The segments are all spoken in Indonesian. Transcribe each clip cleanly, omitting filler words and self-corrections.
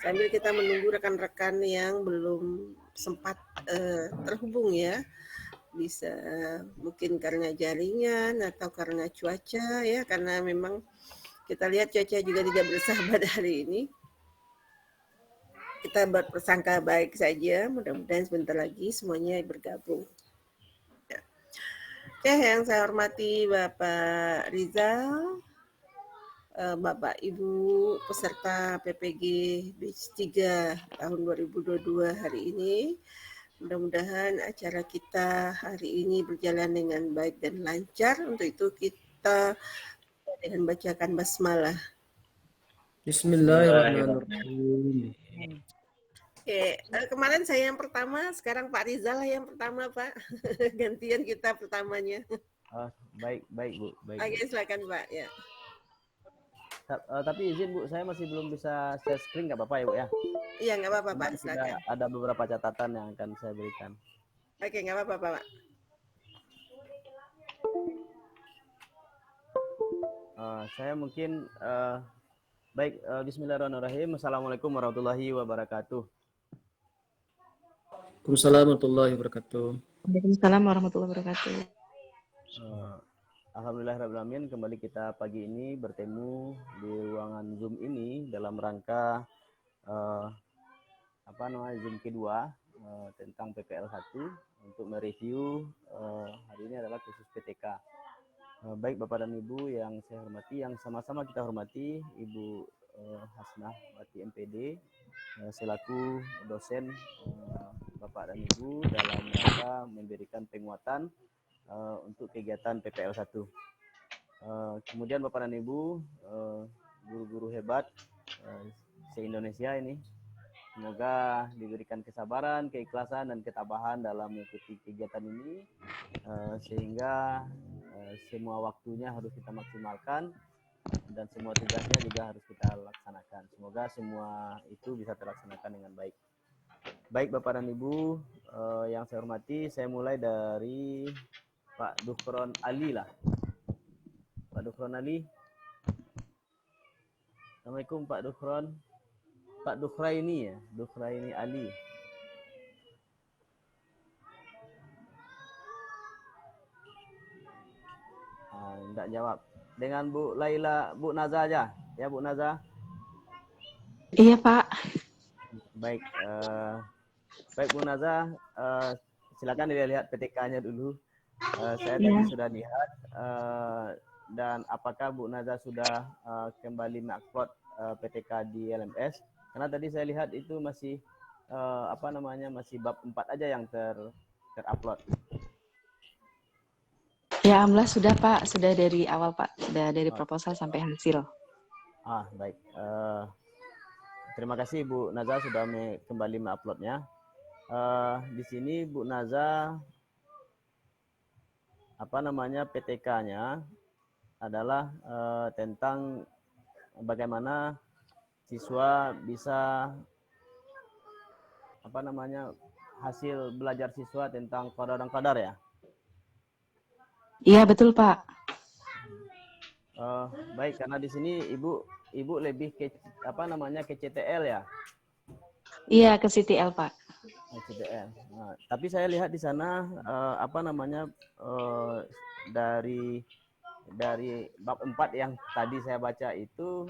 Sambil kita menunggu rekan-rekan yang belum sempat terhubung ya, bisa mungkin karena jaringan atau karena cuaca ya, karena memang kita lihat cuaca juga tidak bersahabat hari ini. Kita berprasangka baik saja, mudah-mudahan sebentar lagi semuanya bergabung. Ya. Oke, yang saya hormati Bapak Rizal, Bapak Ibu peserta PPG Batch 3 tahun 2022 hari ini. Mudah-mudahan acara kita hari ini berjalan dengan baik dan lancar. Untuk itu kita dengan bacakan basmalah. Bismillahirrahmanirrahim. Oke, kemarin saya yang pertama, sekarang Pak Rizal yang pertama, Pak. Gantian kita pertamanya. Baik Bu. Baik. Oke, silakan Pak. Ya. Tapi izin Bu, saya masih belum bisa share screen, nggak apa-apa ya Bu ya? Iya, nggak apa-apa Pak, silakan. Ada beberapa catatan yang akan saya berikan. Oke, nggak apa-apa Pak. Saya mungkin baik. Bismillahirrahmanirrahim. Assalamualaikum warahmatullahi wabarakatuh. Waalaikumsalam warahmatullahi wabarakatuh. Waalaikumsalam warahmatullahi wabarakatuh. Alhamdulillahirrahmanirrahim, kembali kita pagi ini bertemu di ruangan Zoom ini dalam rangka Zoom kedua tentang PPL 1 untuk mereview hari ini adalah khusus PTK. Baik Bapak dan Ibu yang saya hormati, yang sama-sama kita hormati Ibu Hasnah Wati MPD selaku dosen Bapak dan Ibu dalam rangka memberikan penguatan untuk kegiatan PPL 1. Kemudian Bapak dan Ibu, guru-guru hebat se-Indonesia ini, semoga diberikan kesabaran, keikhlasan, dan ketabahan dalam mengikuti kegiatan ini, sehingga semua waktunya harus kita maksimalkan dan semua tugasnya juga harus kita laksanakan. Semoga semua itu bisa terlaksanakan dengan baik. Baik Bapak dan Ibu yang saya hormati, saya mulai dari Pak Dukhron Ali lah. Pak Dukhron Ali. Assalamualaikum Pak Dukhron. Pak Dukhraini ya, Dukhraini Ali. Enggak jawab. Dengan Bu Laila, Bu Naza aja. Ya Bu Naza. Iya Pak. Baik. Baik Bu Naza, silakan dilihat PTK-nya dulu. Saya tadi sudah lihat, dan apakah Bu Naza sudah kembali mengupload PTK di LMS? Karena tadi saya lihat itu masih masih bab 4 aja yang terupload. Ya alhamdulillah sudah Pak, sudah dari awal Pak, sudah dari proposal sampai hasil. Baik. Terima kasih Bu Naza sudah kembali menguploadnya. Di sini Bu Naza PTK-nya adalah tentang bagaimana siswa bisa hasil belajar siswa tentang qadar dan qadar ya. Iya betul Pak. Baik, karena di sini ibu lebih ke ke CTL ya. Iya ke CTL Pak. CTL. Nah, tapi saya lihat di sana dari bab 4 yang tadi saya baca itu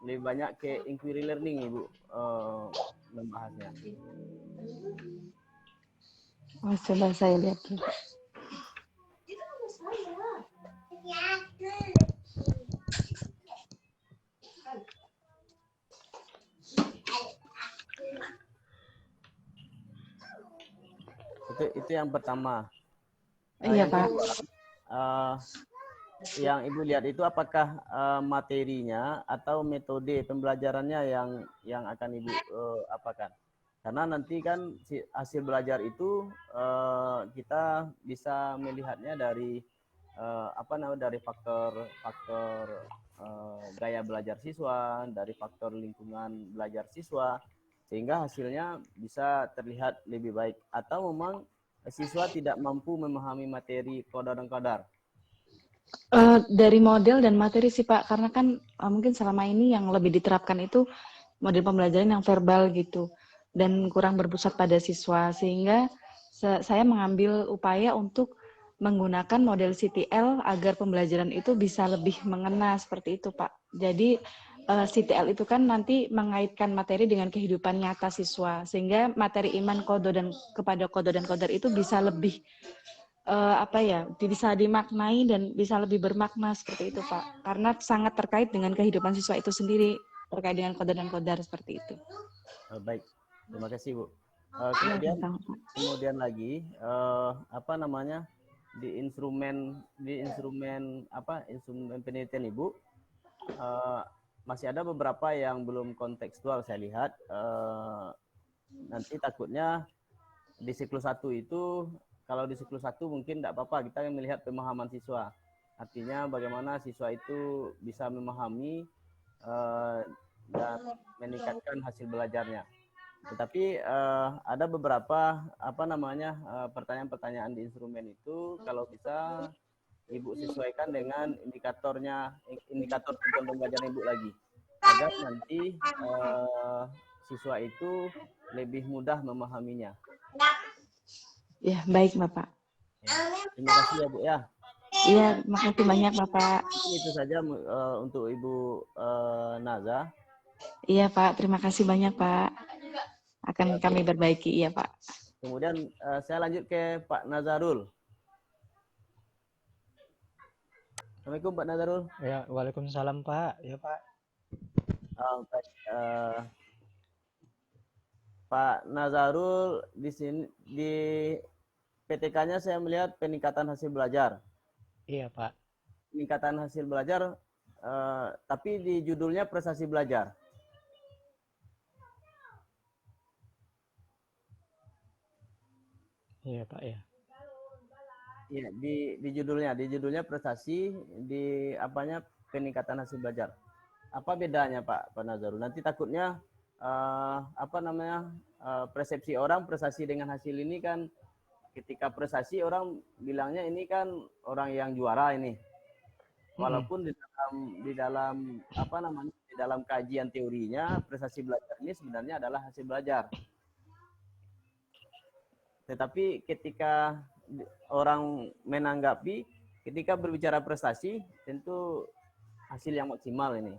lebih banyak ke inquiry learning Ibu membahasnya. Coba saya lihat dulu. Itu yang pertama. Iya Pak. Yang Ibu lihat itu apakah materinya atau metode pembelajarannya yang akan Ibu apakan? Karena nanti kan hasil belajar itu kita bisa melihatnya dari dari faktor gaya belajar siswa, dari faktor lingkungan belajar siswa, sehingga hasilnya bisa terlihat lebih baik. Atau memang siswa tidak mampu memahami materi qadar dan qadar? Dari model dan materi sih Pak, karena kan mungkin selama ini yang lebih diterapkan itu model pembelajaran yang verbal gitu dan kurang berpusat pada siswa, sehingga saya mengambil upaya untuk menggunakan model CTL agar pembelajaran itu bisa lebih mengena seperti itu, Pak. Jadi CTL itu kan nanti mengaitkan materi dengan kehidupan nyata siswa, sehingga materi iman kodo dan kepada kodo dan kodar itu bisa lebih bisa dimaknai dan bisa lebih bermakna seperti itu, Pak. Karena sangat terkait dengan kehidupan siswa itu sendiri, terkait dengan kodo dan kodar seperti itu. Baik, terima kasih Bu. Ya, Kemudian lagi di instrumen penelitian Ibu masih ada beberapa yang belum kontekstual saya lihat. Nanti takutnya di siklus 1 itu, kalau di siklus 1 mungkin tidak apa-apa kita yang melihat pemahaman siswa. Artinya bagaimana siswa itu bisa memahami dan meningkatkan hasil belajarnya. Tetapi ada beberapa pertanyaan-pertanyaan di instrumen itu kalau bisa Ibu sesuaikan dengan indikator tujuan pembelajaran Ibu lagi, agar nanti siswa itu lebih mudah memahaminya. Ya, baik Bapak. Ya. Terima kasih ya Bu ya. Iya, makasih banyak Bapak. Itu saja untuk Ibu Naza. Iya Pak, terima kasih banyak Pak. Akan kami perbaiki, iya Pak. Kemudian saya lanjut ke Pak Nazarul. Assalamualaikum Pak Nazarul. Ya, waalaikumsalam Pak. Ya Pak. Pak Nazarul, di sini di PTK-nya saya melihat peningkatan hasil belajar. Iya Pak. Peningkatan hasil belajar, tapi di judulnya prestasi belajar. Iya Pak ya. Iya, di judulnya prestasi, di apanya peningkatan hasil belajar. Apa bedanya Pak Nazarul? Nanti takutnya persepsi orang prestasi dengan hasil ini kan, ketika prestasi orang bilangnya ini kan orang yang juara ini. Walaupun di dalam kajian teorinya prestasi belajar ini sebenarnya adalah hasil belajar. Tetapi ketika orang menanggapi, ketika berbicara prestasi, tentu hasil yang maksimal ini.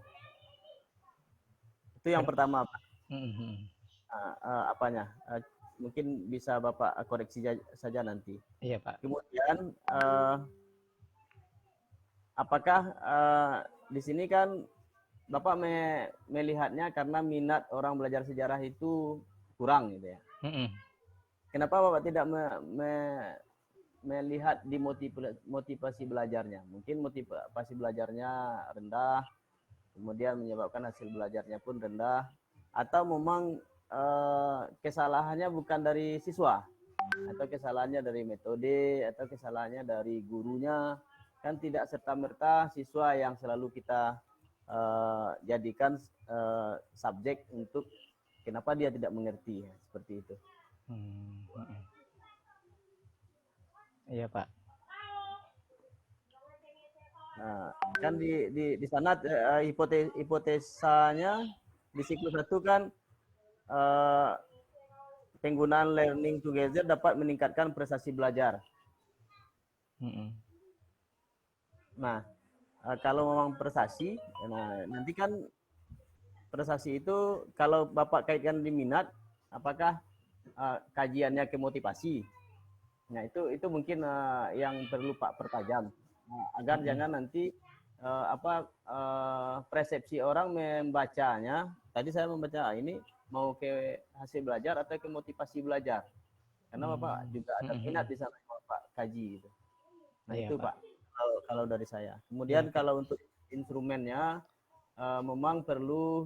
Itu yang pertama, Pak. Mungkin bisa Bapak koreksi saja nanti. Iya Pak. Kemudian apakah di sini kan Bapak melihatnya karena minat orang belajar sejarah itu kurang gitu ya? Kenapa Bapak tidak melihat di motivasi belajarnya? Mungkin motivasi belajarnya rendah, kemudian menyebabkan hasil belajarnya pun rendah, atau memang kesalahannya bukan dari siswa, atau kesalahannya dari metode, atau kesalahannya dari gurunya. Kan tidak serta-merta siswa yang selalu kita jadikan subjek untuk kenapa dia tidak mengerti, ya, seperti itu. Iya Pak. Nah, kan di sana hipotesanya di siklus 1 kan penggunaan learning together dapat meningkatkan prestasi belajar. Nah, kalau memang prestasi, nah nanti kan prestasi itu kalau Bapak kaitkan di minat, apakah kajiannya ke motivasi? Nah, itu mungkin yang perlu Pak pertajam, agar jangan nanti persepsi orang membacanya. Tadi saya membaca ini mau ke hasil belajar atau ke motivasi belajar, karena Bapak juga ada minat di sana Bapak kaji gitu. Nah, iya, itu Pak kalau dari saya. Kemudian kalau untuk instrumennya memang perlu,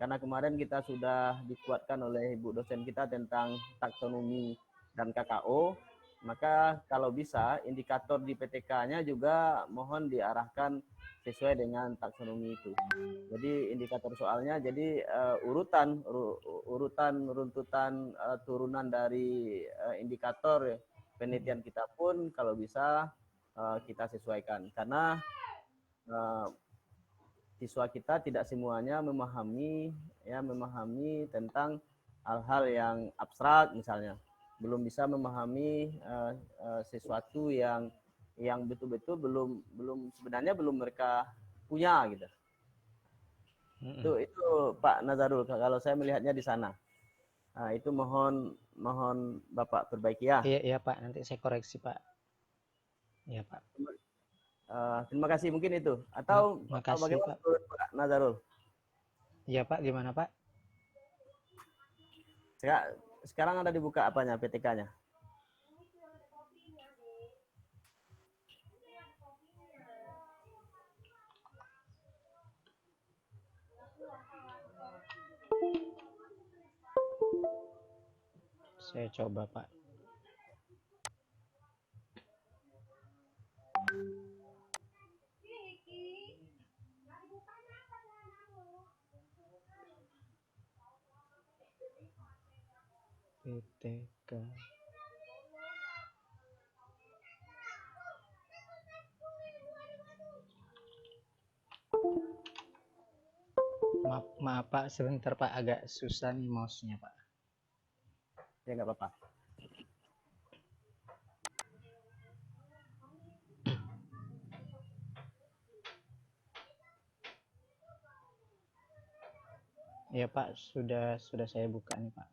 karena kemarin kita sudah dikuatkan oleh Ibu dosen kita tentang taksonomi dan KKO, maka kalau bisa indikator di PTK-nya juga mohon diarahkan sesuai dengan taksonomi itu. Jadi indikator soalnya, jadi runtutan turunan dari indikator penelitian kita pun kalau bisa kita sesuaikan, karena siswa kita tidak semuanya memahami tentang hal-hal yang abstrak misalnya, belum bisa memahami sesuatu yang betul-betul belum sebenarnya belum mereka punya gitu. Itu Pak Nazarul kalau saya melihatnya di sana. Nah, itu mohon Bapak perbaiki ya. Iya Pak, nanti saya koreksi Pak. Iya Pak. Terima kasih mungkin itu. Atau makasih bagaimana Pak. Pak Nazarul? Iya Pak, gimana Pak? Sekarang ada dibuka apanya PTK-nya? Saya coba Pak. PTK. Maaf Pak, sebentar Pak, agak susah nih mouse-nya Pak. Ya nggak apa-apa. Iya Pak, sudah saya buka nih Pak.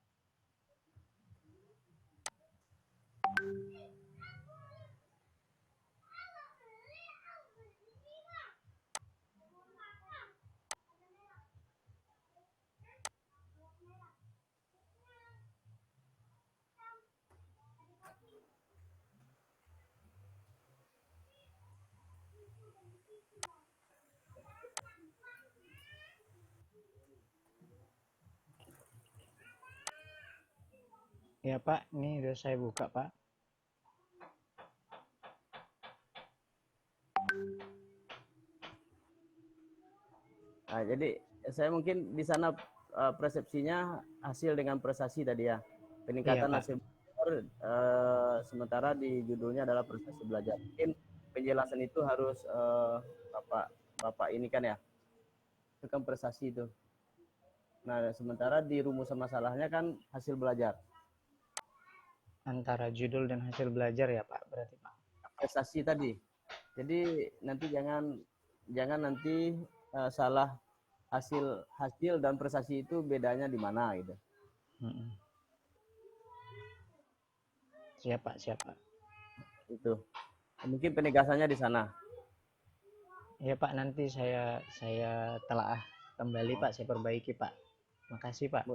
Ya Pak, ini udah saya buka Pak. Nah, jadi saya mungkin di sana persepsinya hasil dengan prestasi tadi ya. Peningkatan Iya, Pak. hasil belajar, sementara di judulnya adalah prestasi belajar. Mungkin penjelasan itu harus Bapak ini kan ya. Itu kan prestasi itu. Nah, sementara di rumusan masalahnya kan hasil belajar. Antara judul dan hasil belajar ya Pak, berarti Pak. Prestasi tadi. Jadi nanti jangan nanti salah hasil dan prestasi itu bedanya di mana gitu. Siap Pak. Itu. Mungkin penegasannya di sana. Ya Pak, nanti saya telaah kembali Pak, saya perbaiki Pak. Makasih Pak.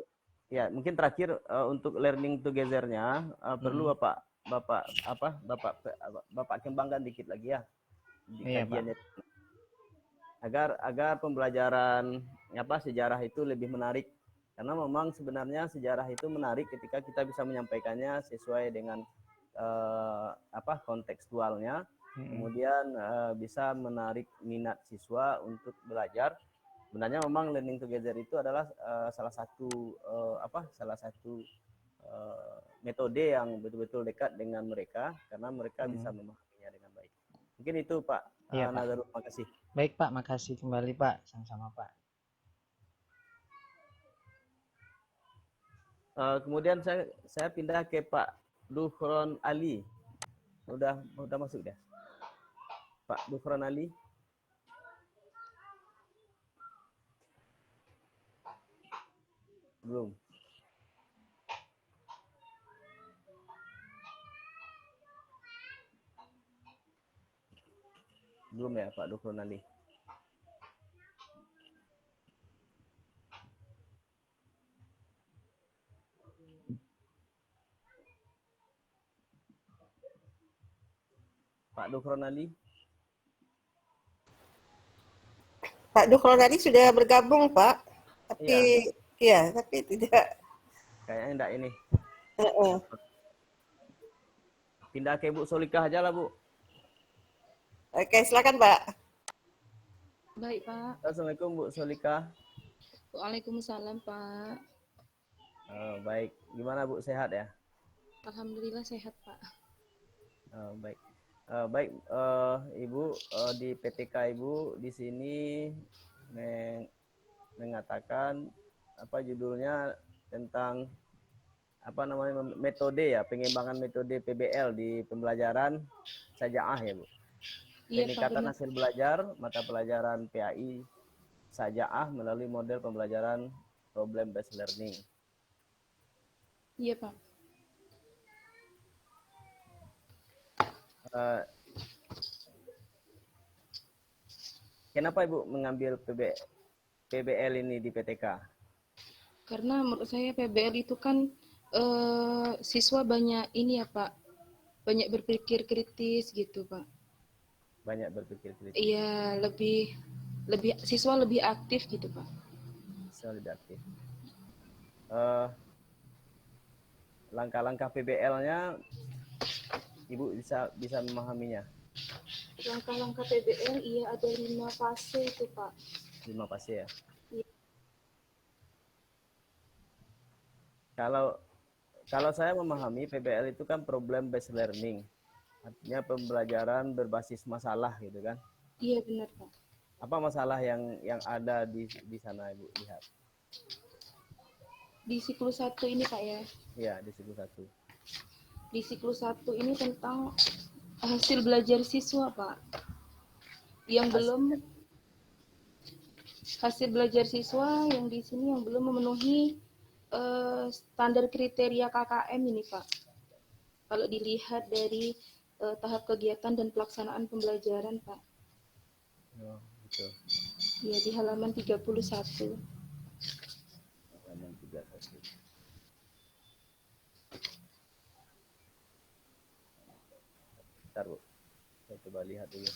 Ya, mungkin terakhir untuk learning together-nya perlu Bapak kembangkan dikit lagi ya di kajiannya. Agar pembelajaran sejarah itu lebih menarik, karena memang sebenarnya sejarah itu menarik ketika kita bisa menyampaikannya sesuai dengan kontekstualnya, kemudian bisa menarik minat siswa untuk belajar. Sebenarnya memang learning together itu adalah salah satu metode yang betul-betul dekat dengan mereka, karena mereka bisa memahaminya dengan baik. Mungkin itu Pak Nazarul, terima kasih. Baik Pak, makasih kembali Pak, sama-sama Pak. Kemudian saya pindah ke Pak Dukhron Ali. Udah masuk ya, Pak Dukhron Ali. Belum. Belum ya Pak Dukhron Ali. Pak Dukhron Ali. Pak Dukhron Ali sudah bergabung Pak, tapi tapi tidak. Kayaknya enggak ini. Pindah ke Bu Solikah aja lah Bu. Oke, silakan Pak. Baik Pak. Assalamualaikum Bu Solikah. Waalaikumsalam Pak. Baik, gimana Bu, sehat ya? Alhamdulillah sehat Pak. Baik, Ibu di PTK Ibu di sini mengatakan apa judulnya tentang apa namanya metode ya, pengembangan metode PBL di pembelajaran Sajaah ya Bu. Iya Pak, Peningkatan benar. hasil belajar mata pelajaran PAI Sajaah melalui model pembelajaran problem based learning. Iya Pak. Kenapa Ibu mengambil PBL ini di PTK? Karena menurut saya PBL itu kan siswa banyak ini ya Pak, banyak berpikir kritis gitu Pak. Banyak berpikir kritis. Iya, lebih siswa lebih aktif gitu Pak. Siswa lebih aktif. Langkah-langkah PBL-nya Ibu bisa memahaminya. Langkah-langkah PBL iya ada 5 fase itu Pak. 5 fase ya. Iya. Kalau saya memahami PBL itu kan problem based learning. Artinya pembelajaran berbasis masalah gitu kan. Iya benar Pak. Apa masalah yang ada di sana Ibu lihat? Di siklus 1 ini Pak ya. Iya, di siklus 1. Di siklus 1 ini tentang hasil belajar siswa Pak. Hasil belajar siswa yang di sini yang belum memenuhi standar kriteria KKM ini Pak. Kalau dilihat dari tahap kegiatan dan pelaksanaan pembelajaran Pak. Oh, betul. Ya di halaman 31. Halaman 31. Bentar Bu, saya coba lihat dulu.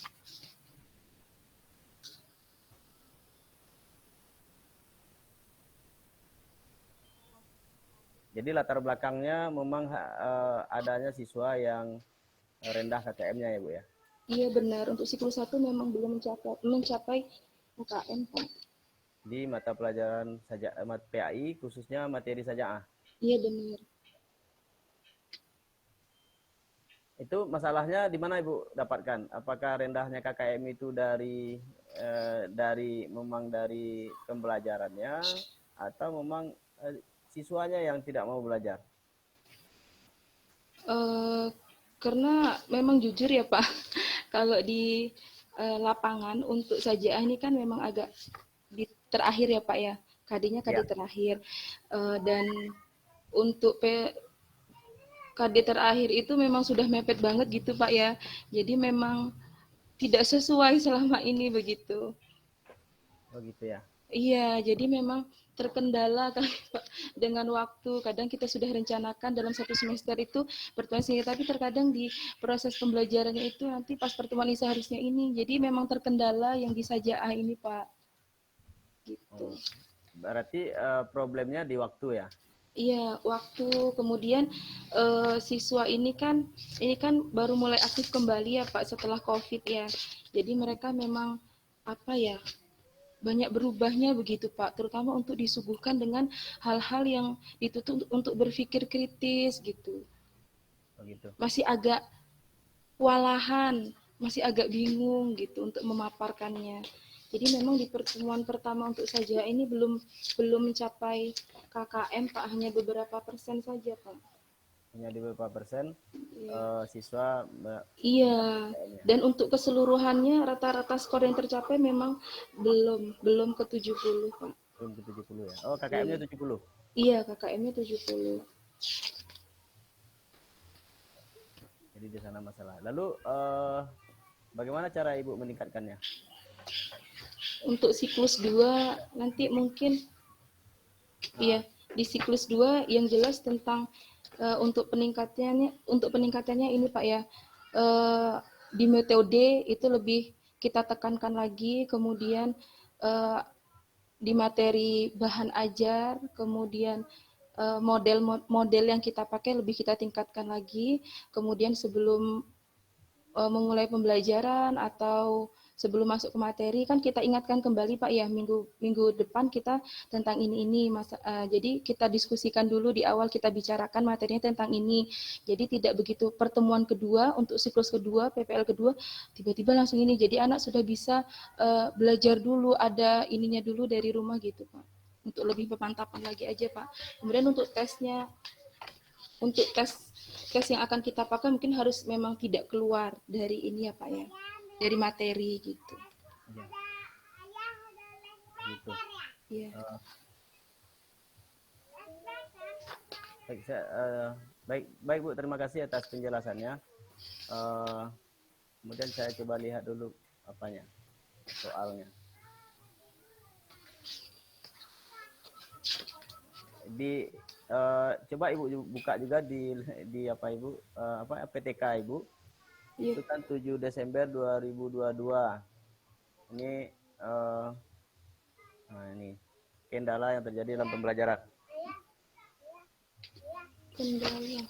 Jadi latar belakangnya memang adanya siswa yang rendah KKM-nya ya Bu ya? Iya benar, untuk siklus 1 memang belum mencapai KKM Pak. Di mata pelajaran PAI khususnya materi Sajaah. Iya benar. Itu masalahnya di mana Ibu dapatkan? Apakah rendahnya KKM itu dari pembelajarannya atau memang siswanya yang tidak mau belajar? Karena memang jujur ya Pak, kalau di lapangan untuk Sajaah ini kan memang agak di terakhir ya Pak ya, KD-nya KD terakhir. Dan untuk KD terakhir itu memang sudah mepet banget gitu Pak ya. Jadi memang tidak sesuai selama ini begitu. Oh gitu ya. Iya, jadi memang terkendala kali Pak dengan waktu. Kadang kita sudah rencanakan dalam 1 semester itu pertemuan singkat, tapi terkadang di proses pembelajarannya itu nanti pas pertemuan seharusnya ini. Jadi memang terkendala yang di Sajaah ini Pak. Gitu. Berarti problemnya di waktu ya? Iya, waktu. Kemudian siswa ini kan baru mulai aktif kembali ya Pak setelah COVID ya. Jadi mereka memang apa ya, banyak berubahnya begitu Pak, terutama untuk disuguhkan dengan hal-hal yang dituntut untuk berpikir kritis gitu. Begitu. Masih agak kewalahan, masih agak bingung gitu untuk memaparkannya. Jadi memang di pertemuan pertama untuk Sajaah ini belum mencapai KKM Pak, hanya beberapa persen saja Pak. Hanya di beberapa persen siswa. Iya. Dan untuk keseluruhannya rata-rata skor yang tercapai memang belum ke 70 Pak. Belum ke 70 ya. Oh, KKM-nya 70. Iya, KKM-nya 70. Jadi di sana masalah. Lalu bagaimana cara Ibu meningkatkannya? Untuk siklus 2 nanti mungkin iya, di siklus 2 yang jelas tentang untuk peningkatannya ini Pak ya. Di metode itu lebih kita tekankan lagi, kemudian di materi bahan ajar, kemudian model yang kita pakai lebih kita tingkatkan lagi, kemudian sebelum memulai pembelajaran atau sebelum masuk ke materi kan kita ingatkan kembali Pak ya, minggu depan kita tentang ini jadi kita diskusikan dulu di awal, kita bicarakan materinya tentang ini. Jadi tidak begitu pertemuan kedua untuk siklus kedua PPL kedua tiba-tiba langsung ini. Jadi anak sudah bisa belajar dulu, ada ininya dulu dari rumah gitu Pak. Untuk lebih pemantapan lagi aja Pak. Kemudian untuk tesnya, untuk tes yang akan kita pakai mungkin harus memang tidak keluar dari ini ya Pak ya, dari materi gitu. Ya. Gitu. Iya. Baik Bu, terima kasih atas penjelasannya. Kemudian saya coba lihat dulu apanya, soalnya. Coba Ibu buka juga di apa Ibu, PTK Ibu. Iya. Itu kan 7 Desember 2022. Ini ini kendala yang terjadi dalam pembelajaran. Kendala.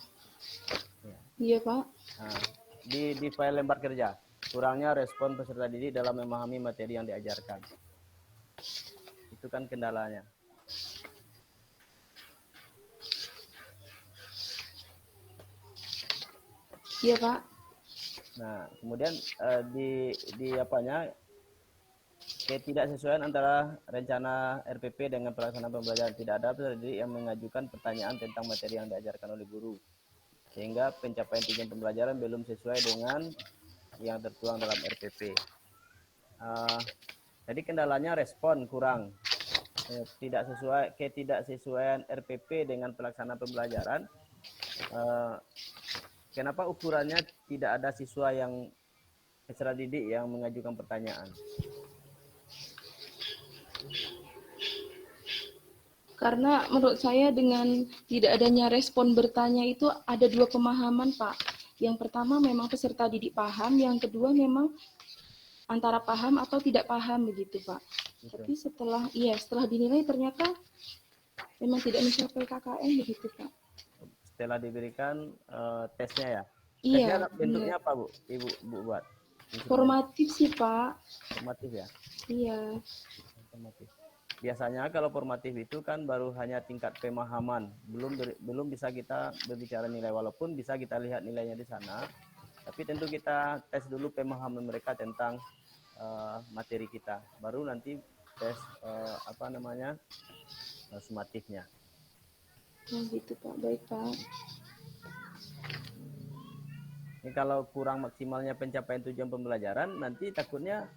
Ya. Iya Pak. Nah, di file lembar kerja, kurangnya respon peserta didik dalam memahami materi yang diajarkan. Itu kan kendalanya. Iya Pak. Nah, kemudian di apanya, ketidaksesuaian antara rencana RPP dengan pelaksanaan pembelajaran. Tidak ada peserta didik yang mengajukan pertanyaan tentang materi yang diajarkan oleh guru, sehingga pencapaian tujuan pembelajaran belum sesuai dengan yang tertuang dalam RPP. Jadi kendalanya respon kurang, ketidaksesuaian RPP dengan pelaksanaan pembelajaran. Kenapa ukurannya tidak ada siswa yang peserta didik yang mengajukan pertanyaan? Karena menurut saya dengan tidak adanya respon bertanya itu ada dua pemahaman Pak. Yang pertama memang peserta didik paham, yang kedua memang antara paham atau tidak paham begitu Pak. Betul. Tapi setelah dinilai ternyata memang tidak mencapai KKM begitu Pak. Setelah diberikan tesnya ya? Iya. Tesnya bentuknya apa Bu? Ibu buat? Formatif sih Pak. Formatif ya? Iya. Formatif. Biasanya kalau formatif itu kan baru hanya tingkat pemahaman, belum bisa kita berbicara nilai, walaupun bisa kita lihat nilainya di sana, tapi tentu kita tes dulu pemahaman mereka tentang materi kita, baru nanti tes sumatifnya. Nah, gitu Pak, baik Pak. Ini kalau kurang maksimalnya pencapaian tujuan pembelajaran, nanti takutnya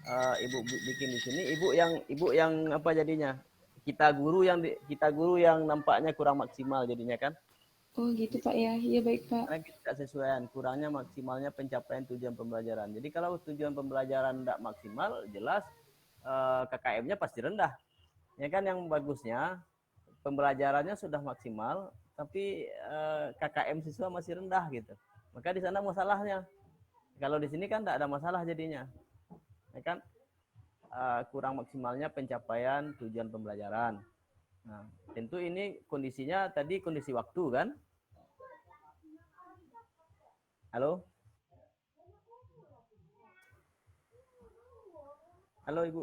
Ibu bikin di sini, ibu yang apa jadinya? Kita guru yang nampaknya kurang maksimal jadinya kan? Oh gitu Pak ya, iya baik Pak. Karena tidak sesuaian, kurangnya maksimalnya pencapaian tujuan pembelajaran. Jadi kalau tujuan pembelajaran tidak maksimal, jelas KKM-nya pasti rendah. Ya kan, yang bagusnya pembelajarannya sudah maksimal, tapi KKM siswa masih rendah gitu. Maka di sana masalahnya. Kalau di sini kan tidak ada masalah jadinya. Ya kan, kurang maksimalnya pencapaian tujuan pembelajaran. Nah, tentu ini kondisinya tadi kondisi waktu kan? Halo? Halo Ibu?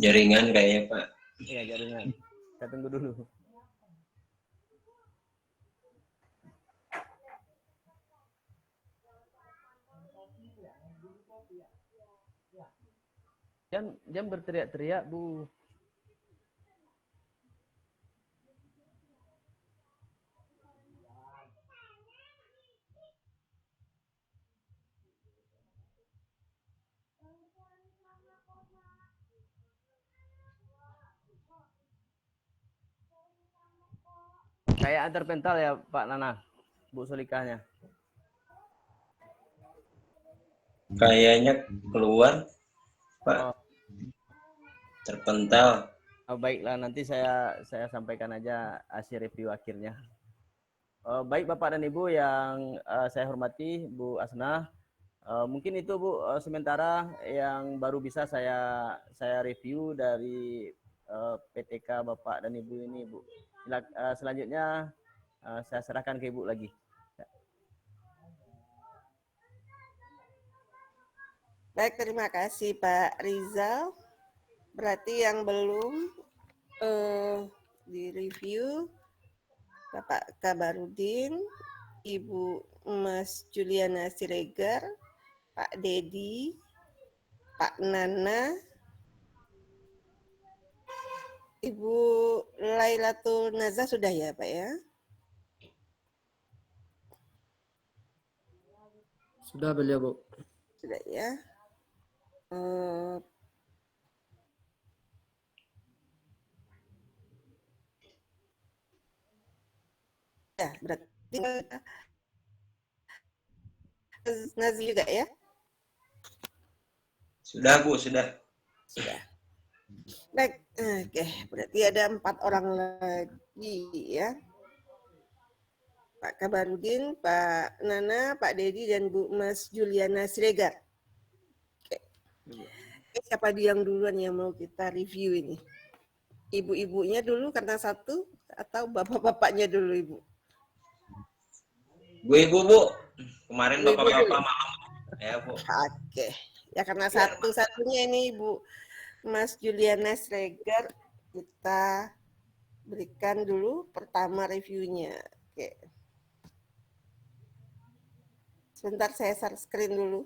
Jaringan kayaknya Pak. Iya, jaringan. Kita tunggu dulu. Jangan berteriak-teriak Bu. Kayak terpental ya Pak Nana, Bu Solikahnya. Kayaknya keluar Pak. Oh. Terpental. Baiklah, nanti saya sampaikan aja hasil review akhirnya. Baik Bapak dan Ibu yang saya hormati, Bu Asna. Mungkin itu Bu sementara yang baru bisa saya review dari PTK Bapak dan Ibu ini Bu. Selanjutnya saya serahkan ke Ibu lagi. Baik, terima kasih Pak Rizal. Berarti yang belum direview Bapak Kabarudin, Ibu Mas Juliana Siregar, Pak Dedi, Pak Nana, Ibu Lailatul Nazar sudah ya Pak ya? Sudah beliau, Bu. Sudah ya. Ya, berarti Nazar juga ya? Sudah, Bu, sudah. Sudah. Baik, oke. Berarti ada 4 orang lagi ya. Pak Kabarudin, Pak Nana, Pak Dedi, dan Bu Mas Juliana Siregar. Oke. Siapa yang duluan yang mau kita review ini? Ibu-ibunya dulu karena satu atau bapak-bapaknya dulu, Ibu? Bu, Ibu, Bu. Kemarin Ibu bapak-bapak dulu. malam. Ya, Bu. Oke. Ya karena Biar satu-satunya ini Ibu Mas Juliana Siregar, kita berikan dulu pertama reviewnya. Oke. Sebentar saya share screen dulu.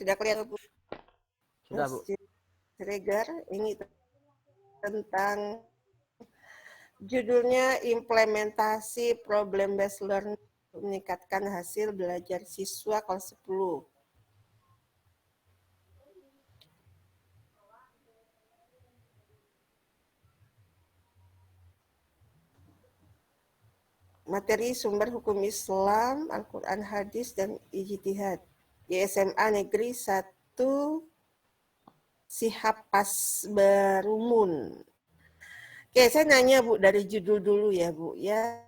Sudah kelihatan Bu? Sudah, Mas Bu. Siregar, ini tentang judulnya implementasi problem based learning untuk meningkatkan hasil belajar siswa kelas 10. Materi sumber hukum Islam, Al-Quran, Hadis, dan Ijtihad di SMA Negeri 1 Sihapas Barumun. Oke, saya nanya Bu dari judul dulu ya Bu ya.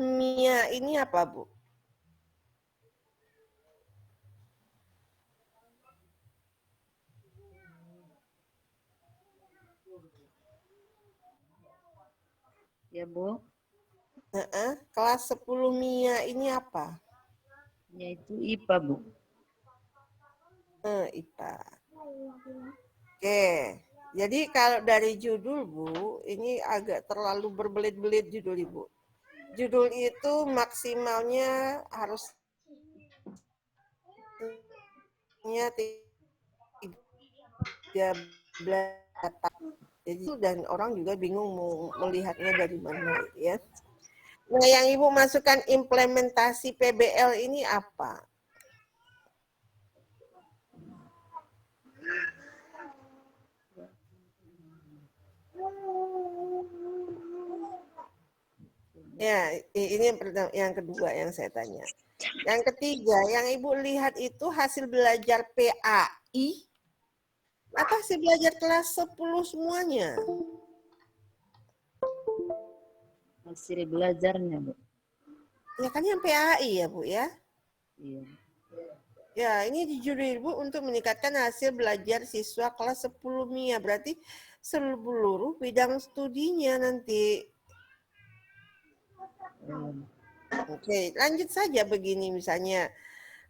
Mia ini apa Bu? Ya, Bu. Kelas 10 Mia ini apa? Yaitu IPA, Bu. IPA. Oke. Jadi kalau dari judul Bu, ini agak terlalu berbelit-belit judul Ibu. Judul itu maksimalnya harusnya 13 kata. Jadi dan orang juga bingung mau melihatnya dari mana ya. Nah, yang Ibu masukkan implementasi PBL ini apa? Ya, ini yang kedua yang saya tanya. Yang ketiga, yang Ibu lihat itu hasil belajar PAI atau hasil belajar kelas 10 semuanya? Hasil belajarnya, Bu. Ya kan yang PAI ya, Bu ya? Iya. Ya, ini judul Ibu untuk meningkatkan hasil belajar siswa kelas 10 MIA. Berarti seluruh bidang studinya nanti. Oke, lanjut saja begini misalnya.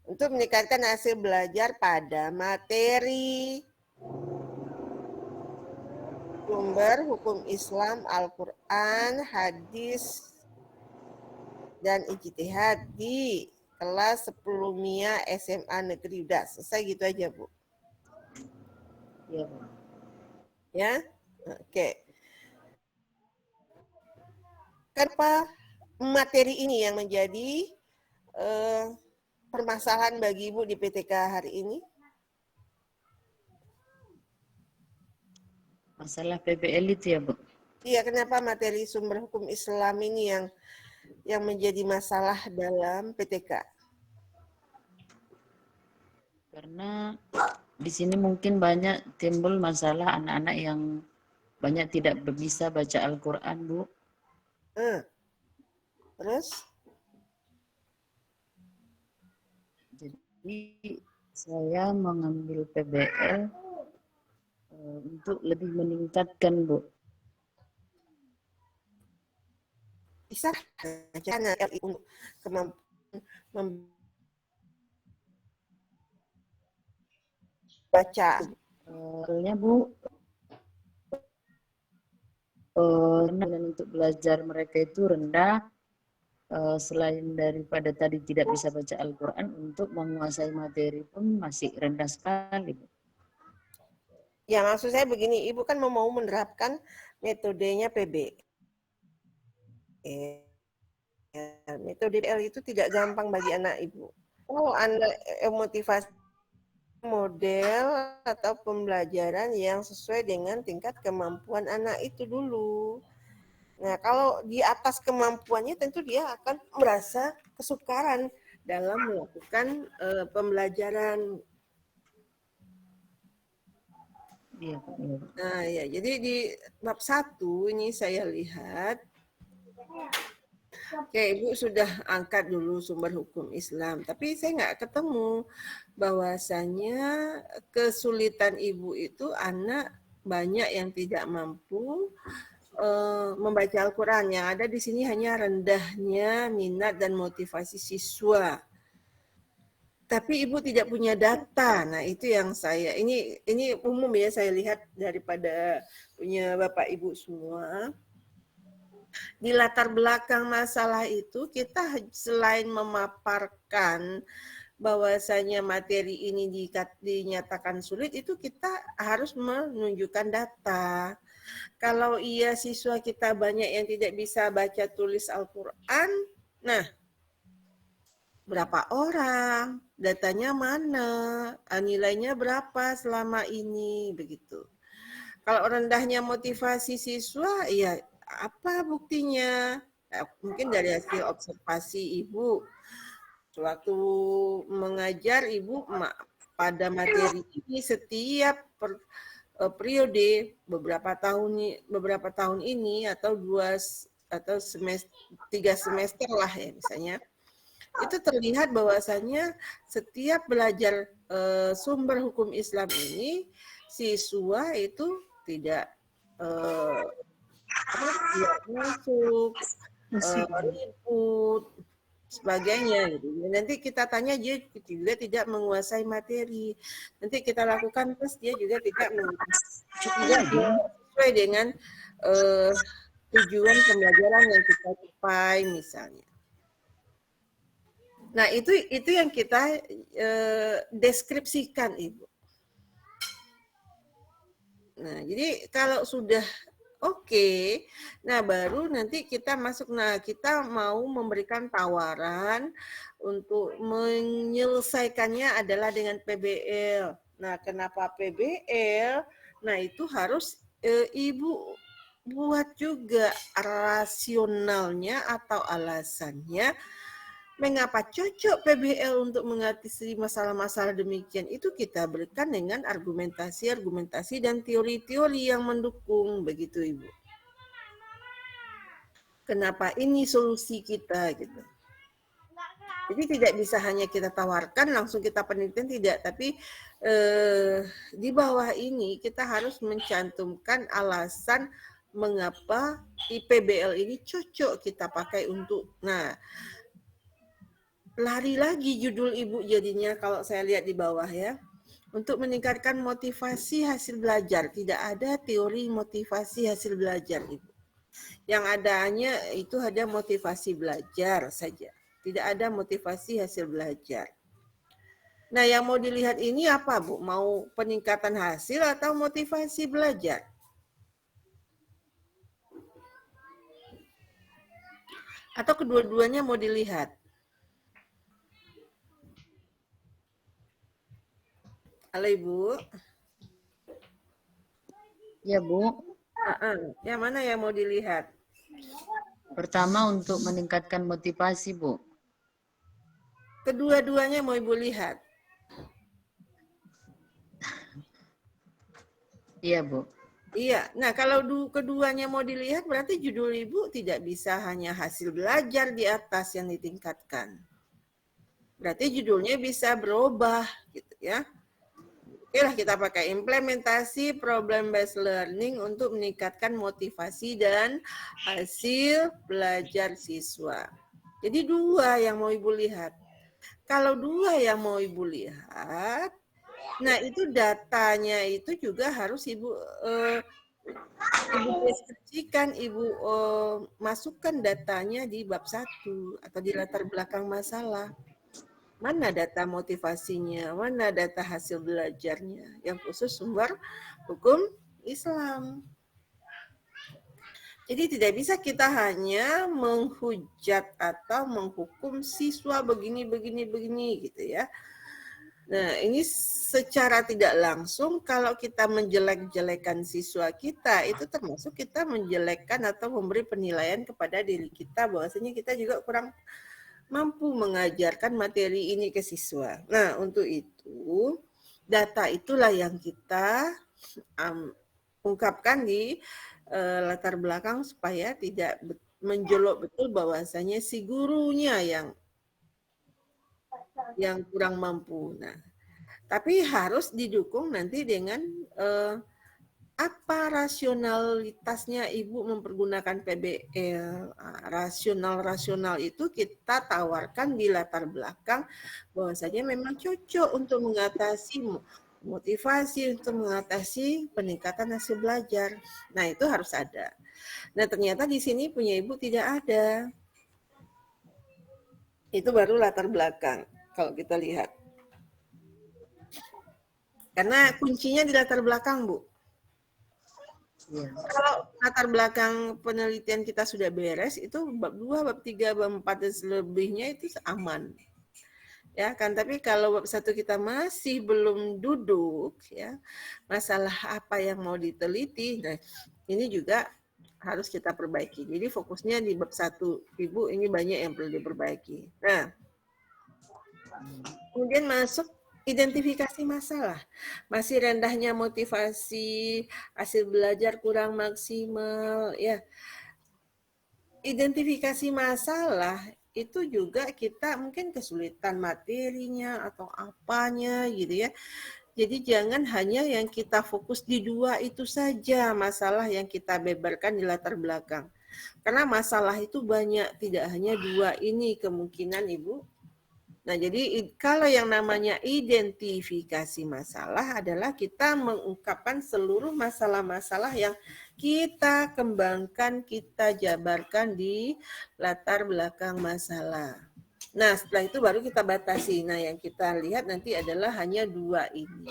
Untuk meningkatkan hasil belajar pada materi sumber hukum Islam, Al-Quran, Hadis, dan Ijtihad di kelas 10 MIA SMA Negeri. Udah, selesai gitu aja, Bu. Iya, Bu. Ya, oke. Kenapa materi ini yang menjadi permasalahan bagi Ibu di PTK hari ini? Masalah PBL itu ya, Bu. Iya, kenapa materi sumber hukum Islam ini yang menjadi masalah dalam PTK? Karena di sini mungkin banyak timbul masalah anak-anak yang banyak tidak bisa baca Al-Quran, Bu. Terus? Jadi saya mengambil PBL untuk lebih meningkatkan, Bu. Bisa bacaan untuk kemampuan membaca. Soalnya, Bu, untuk belajar mereka itu rendah. Selain daripada tadi tidak bisa baca Al-Quran, untuk menguasai materi pun masih rendah sekali, Bu. Ya, maksud saya begini, Ibu kan mau menerapkan metodenya PB. Metode PBL itu tidak gampang bagi anak Ibu. Kalau Anda motivasi model atau pembelajaran yang sesuai dengan tingkat kemampuan anak itu dulu. Nah, kalau di atas kemampuannya tentu dia akan merasa kesukaran dalam melakukan pembelajaran. Iya. Nah, ya, jadi di bab 1 ini saya lihat, oke, Ibu sudah angkat dulu sumber hukum Islam, tapi saya nggak ketemu bahwasanya kesulitan Ibu itu anak banyak yang tidak mampu membaca Al-Quran. Yang ada di sini hanya rendahnya minat dan motivasi siswa. Tapi Ibu tidak punya data. Nah, itu yang saya, ini umum ya, saya lihat daripada punya Bapak Ibu semua. Di latar belakang masalah itu, kita selain memaparkan bahwasanya materi ini dinyatakan sulit, itu kita harus menunjukkan data. Kalau siswa kita banyak yang tidak bisa baca tulis Al-Quran, nah berapa orang, datanya mana, nilainya berapa selama ini, begitu. Kalau rendahnya motivasi siswa, ya apa buktinya? Mungkin dari hasil observasi Ibu, sewaktu mengajar Ibu pada materi ini setiap periode beberapa tahun ini atau 3 semester lah ya misalnya, itu terlihat bahwasanya setiap belajar sumber hukum Islam ini siswa itu tidak masuk, ribut, sebagainya gitu. Nanti kita tanya dia juga tidak menguasai materi. Nanti kita lakukan tes dia juga tidak sesuai dengan tujuan pembelajaran yang kita capai misalnya. Nah, itu yang kita deskripsikan, Ibu. Nah, jadi kalau sudah oke, nah baru nanti kita masuk. Nah, kita mau memberikan tawaran untuk menyelesaikannya adalah dengan PBL. Nah, kenapa PBL? Nah, itu harus Ibu buat juga rasionalnya atau alasannya mengapa cocok PBL untuk mengatasi masalah-masalah demikian. Itu kita berikan dengan argumentasi dan teori-teori yang mendukung, begitu Ibu. Kenapa ini solusi kita gitu. Jadi tidak bisa hanya kita tawarkan langsung kita penelitian, tidak, tapi di bawah ini kita harus mencantumkan alasan mengapa PBL ini cocok kita pakai untuk. Nah, lari lagi judul Ibu jadinya kalau saya lihat di bawah ya. Untuk meningkatkan motivasi hasil belajar. Tidak ada teori motivasi hasil belajar, Ibu. Yang adanya itu ada motivasi belajar saja. Tidak ada motivasi hasil belajar. Nah, yang mau dilihat ini apa, Bu? Mau peningkatan hasil atau motivasi belajar? Atau kedua-duanya mau dilihat? Halo Ibu. Ya, Bu. Yang mana yang mau dilihat? Pertama untuk meningkatkan motivasi, Bu. Kedua-duanya mau Ibu lihat. Iya, Bu. Iya, nah kalau keduanya mau dilihat berarti judul Ibu tidak bisa hanya hasil belajar di atas yang ditingkatkan. Berarti judulnya bisa berubah gitu ya. Oke lah, kita pakai implementasi problem based learning untuk meningkatkan motivasi dan hasil belajar siswa. Jadi dua yang mau Ibu lihat. Kalau dua yang mau Ibu lihat, nah itu datanya itu juga harus Ibu deskripsikan, Ibu masukkan datanya di bab 1 atau di latar belakang masalah. Mana data motivasinya, mana data hasil belajarnya, yang khusus sumber hukum Islam. Jadi tidak bisa kita hanya menghujat atau menghukum siswa begini gitu ya. Nah, ini secara tidak langsung kalau kita menjelek-jelekan siswa kita, itu termasuk kita menjelekkan atau memberi penilaian kepada diri kita bahwasanya kita juga kurang mampu mengajarkan materi ini ke siswa. Nah, untuk itu, data itulah yang kita ungkapkan di latar belakang supaya tidak menjolok betul bahwasanya si gurunya yang kurang mampu. Nah, tapi harus didukung nanti dengan apa rasionalitasnya Ibu mempergunakan PBL. Rasional itu kita tawarkan di latar belakang bahwasanya memang cocok untuk mengatasi motivasi, untuk mengatasi peningkatan hasil belajar. Nah, itu harus ada. Nah, ternyata di sini punya Ibu tidak ada. Itu baru latar belakang kalau kita lihat. Karena kuncinya di latar belakang, Bu. Ya. Kalau latar belakang penelitian kita sudah beres, itu bab 2, bab 3, bab 4 dan selebihnya itu aman. Ya kan, tapi kalau bab 1 kita masih belum duduk ya, masalah apa yang mau diteliti, nah ini juga harus kita perbaiki. Jadi fokusnya di bab 1, Ibu, ini banyak yang perlu diperbaiki. Nah, kemudian masuk identifikasi masalah. Masih rendahnya motivasi, hasil belajar kurang maksimal, ya. Identifikasi masalah itu juga kita mungkin kesulitan materinya atau apanya gitu ya. Jadi jangan hanya yang kita fokus di dua itu saja masalah yang kita beberkan di latar belakang. Karena masalah itu banyak, tidak hanya dua ini kemungkinan, Ibu. Nah, jadi kalau yang namanya identifikasi masalah adalah kita mengungkapkan seluruh masalah-masalah yang kita kembangkan, kita jabarkan di latar belakang masalah. Nah, setelah itu baru kita batasi. Nah, yang kita lihat nanti adalah hanya dua ini.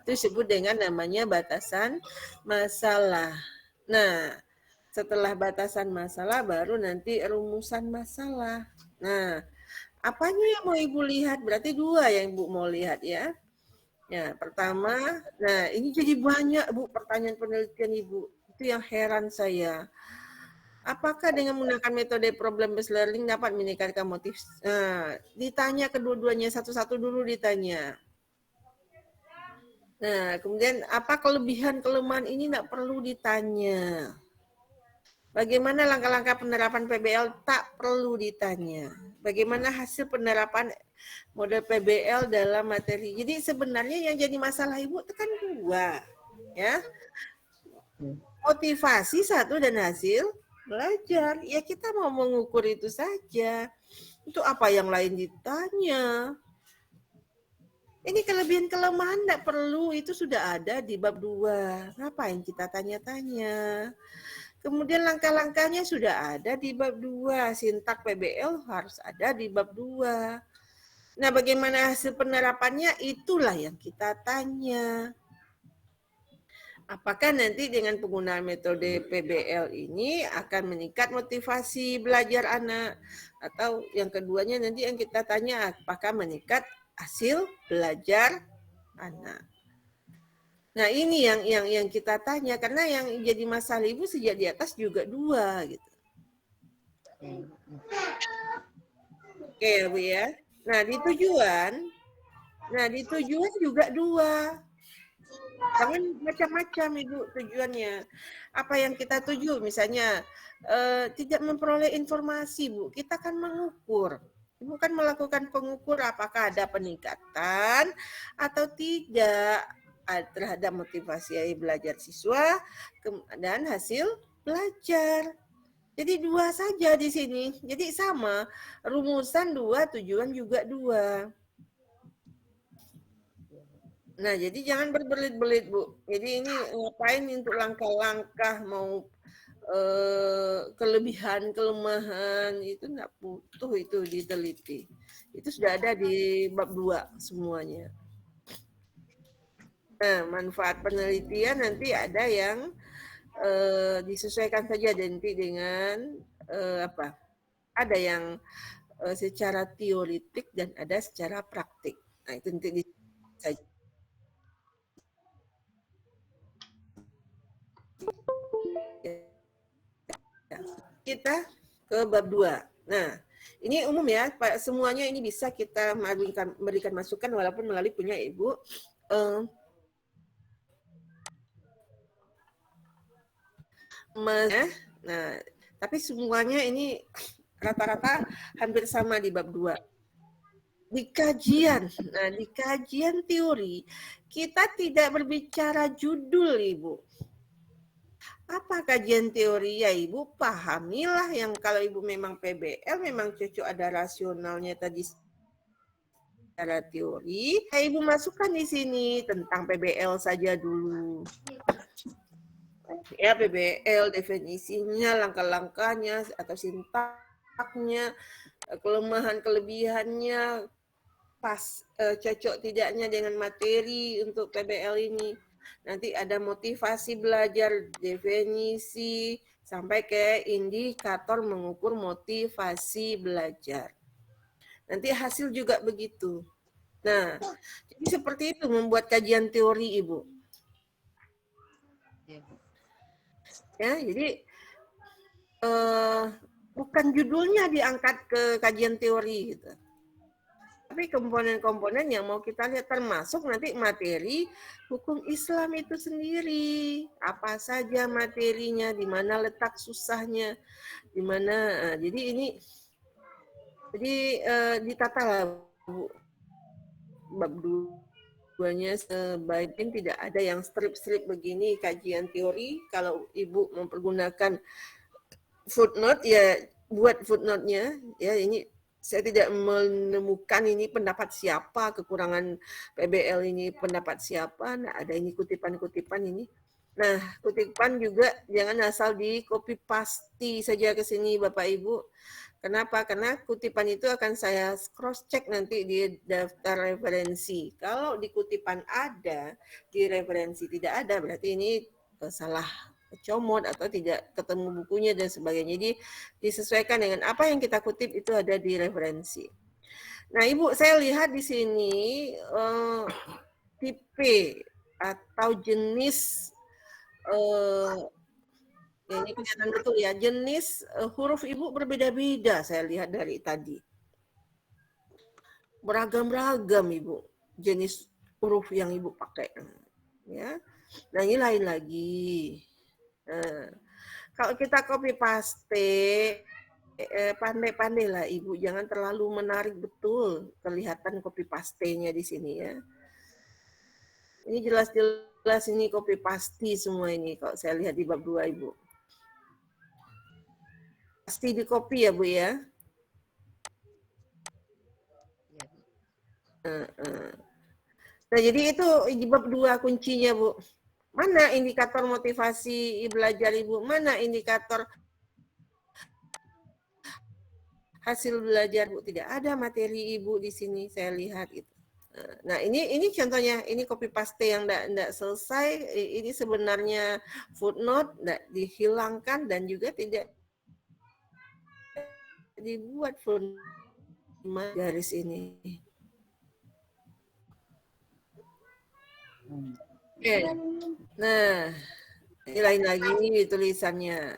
Itu disebut dengan namanya batasan masalah. Nah, setelah batasan masalah baru nanti rumusan masalah. Nah, apanya yang mau Ibu lihat? Berarti dua yang Ibu mau lihat ya. Ya, pertama, nah ini jadi banyak Bu pertanyaan penelitian Ibu. Itu yang heran saya. Apakah dengan menggunakan metode problem based learning dapat meningkatkan motif? Nah, ditanya kedua-duanya satu-satu dulu ditanya. Nah, kemudian apa kelebihan kelemahan ini tidak perlu ditanya. Bagaimana langkah-langkah penerapan PBL tak perlu ditanya. Bagaimana hasil penerapan model PBL dalam materi. Jadi sebenarnya yang jadi masalah Ibu itu kan dua. Ya. Motivasi satu dan hasil belajar. Ya kita mau mengukur itu saja. Untuk apa yang lain ditanya. Ini kelebihan kelemahan tidak perlu. Itu sudah ada di bab 2. Ngapain kita tanya-tanya. Kemudian langkah-langkahnya sudah ada di bab 2. Sintak PBL harus ada di bab 2. Nah, bagaimana hasil penerapannya? Itulah yang kita tanya. Apakah nanti dengan penggunaan metode PBL ini akan meningkat motivasi belajar anak? Atau yang keduanya nanti yang kita tanya, apakah meningkat hasil belajar anak. Nah ini yang kita tanya, karena yang jadi masalah ibu sejak di atas juga 2 gitu. Oke Bu ya. Nah di tujuan juga 2. Jangan macam-macam Ibu tujuannya. Apa yang kita tuju, misalnya tidak memperoleh informasi Bu, kita kan mengukur. Ibu kan melakukan pengukur apakah ada peningkatan atau tidak terhadap motivasi belajar siswa dan hasil belajar. Jadi 2 saja di sini. Jadi sama, rumusan 2, tujuan juga 2. Nah, jadi jangan berbelit-belit, Bu. Jadi ini ngapain untuk langkah-langkah mau kelebihan, kelemahan, itu enggak butuh itu diteliti. Itu sudah ada di bab 2 semuanya. Nah, manfaat penelitian nanti ada yang disesuaikan saja nanti dengan apa? Ada yang secara teoritik dan ada secara praktik. Nah, itu nanti saja. Kita ke bab 2. Nah, ini umum ya, Pak. Semuanya ini bisa kita memberikan masukan walaupun melalui punya Ibu. Nah, tapi semuanya ini rata-rata hampir sama di bab 2. Di kajian teori, kita tidak berbicara judul, Ibu. Apa kajian teori ya Ibu? Pahamilah yang kalau Ibu memang PBL, memang cocok ada rasionalnya tadi secara teori. Ibu masukkan di sini tentang PBL saja dulu. Ya PBL, definisinya, langkah-langkahnya, atau sintaknya, kelemahan kelebihannya, pas cocok tidaknya dengan materi untuk PBL ini. Nanti ada motivasi belajar, definisi, sampai ke indikator mengukur motivasi belajar. Nanti hasil juga begitu. Nah, jadi seperti itu membuat kajian teori, Ibu. Ya, jadi bukan judulnya diangkat ke kajian teori gitu. Tapi komponen-komponen yang mau kita lihat termasuk nanti materi hukum Islam itu sendiri. Apa saja materinya, di mana letak susahnya, di mana. Jadi ini ditata lah Bu. Bab 2-nya sebaiknya tidak ada yang strip-strip begini kajian teori. Kalau Ibu mempergunakan footnote ya buat footnote-nya ya. Ini saya tidak menemukan ini pendapat siapa, kekurangan PBL ini pendapat siapa. Nah, ada ini kutipan-kutipan ini. Nah, kutipan juga jangan asal di copy paste saja ke sini Bapak Ibu. Kenapa? Karena kutipan itu akan saya cross check nanti di daftar referensi. Kalau di kutipan ada, di referensi tidak ada, berarti ini salah comot atau tidak ketemu bukunya dan sebagainya. Jadi disesuaikan dengan apa yang kita kutip itu ada di referensi. Nah, Ibu, saya lihat di sini tipe atau jenis ya ini kelihatan betul ya, jenis huruf Ibu berbeda-beda saya lihat dari tadi. Beragam-ragam Ibu jenis huruf yang Ibu pakai. Ya. Nah, ini lain lagi. Nah, kalau kita copy paste, pandai-pandailah Ibu, jangan terlalu menarik betul kelihatan copy paste-nya di sini ya. Ini jelas-jelas ini copy paste semua ini kalau saya lihat di bab 2 Ibu. Pasti di copy ya Bu ya. Nah, jadi itu di bab 2 kuncinya Bu. Mana indikator motivasi belajar Ibu? Mana indikator hasil belajar Bu? Tidak ada materi Ibu di sini saya lihat itu. Nah, ini contohnya, ini copy paste yang enggak selesai, ini sebenarnya footnote enggak dihilangkan dan juga tidak dibuat footnote garis ini. Oke. Nah, ini lain lagi tulisannya.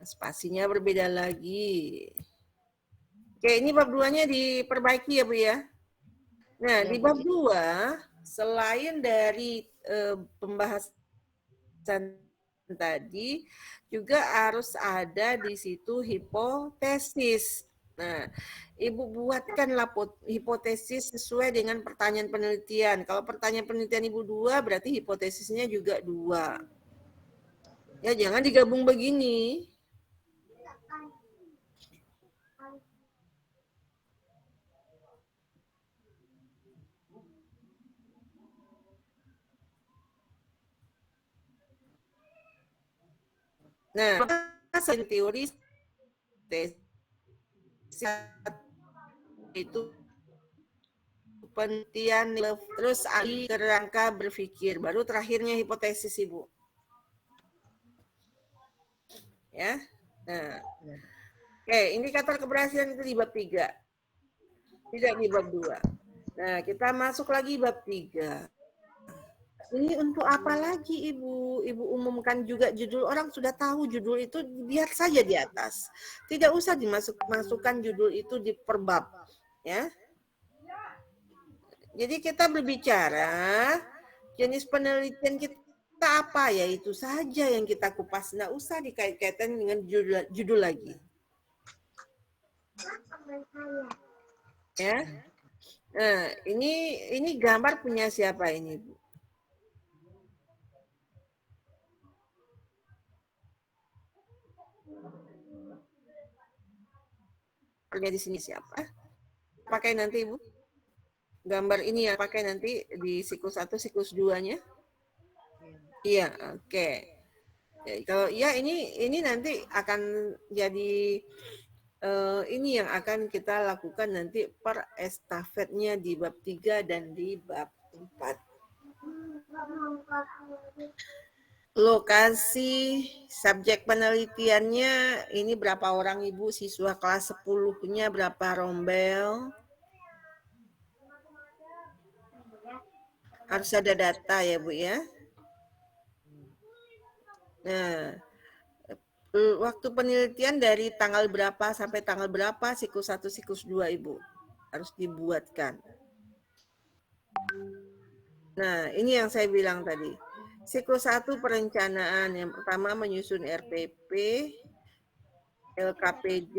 Spasinya berbeda lagi. Oke, ini bab 2-nya diperbaiki ya, Bu ya. Nah, Ya, di Bu. bab 2, selain dari pembahasan tadi, juga harus ada di situ hipotesis. Nah, Ibu buatkanlah hipotesis sesuai dengan pertanyaan penelitian. Kalau pertanyaan penelitian Ibu 2, berarti hipotesisnya juga 2. Ya, jangan digabung begini. Nah, selain teori itu penelitian, terus ahli kerangka berpikir, baru terakhirnya hipotesis, Ibu. Ya. Nah. Oke, indikator keberhasilan itu di bab 3. Tidak di bab 2. Nah, kita masuk lagi bab 3. Ini untuk apa lagi, Ibu? Ibu umumkan juga judul, orang sudah tahu judul itu, biar saja di atas. Tidak usah dimasukkan judul itu di perbab, ya. Jadi kita berbicara jenis penelitian kita apa, ya itu saja yang kita kupas. Nggak usah dikait-kaitan dengan judul lagi. Ya. Nah, ini gambar punya siapa ini, Bu? Di sini siapa? Pakai nanti, Ibu. Gambar ini yang pakai nanti di siklus 1, siklus 2-nya. Iya, oke. Ya, kalau iya ini nanti akan jadi ini yang akan kita lakukan nanti per estafetnya di bab 3 dan di bab 4. Lokasi subjek penelitiannya ini berapa orang, Ibu? Siswa kelas 10-nya berapa rombel? Harus ada data ya, Bu ya. Nah, waktu penelitian dari tanggal berapa sampai tanggal berapa siklus 1, siklus 2, Ibu? Harus dibuatkan. Nah, ini yang saya bilang tadi. Siklus 1 perencanaan. Yang pertama menyusun RPP, LKPD,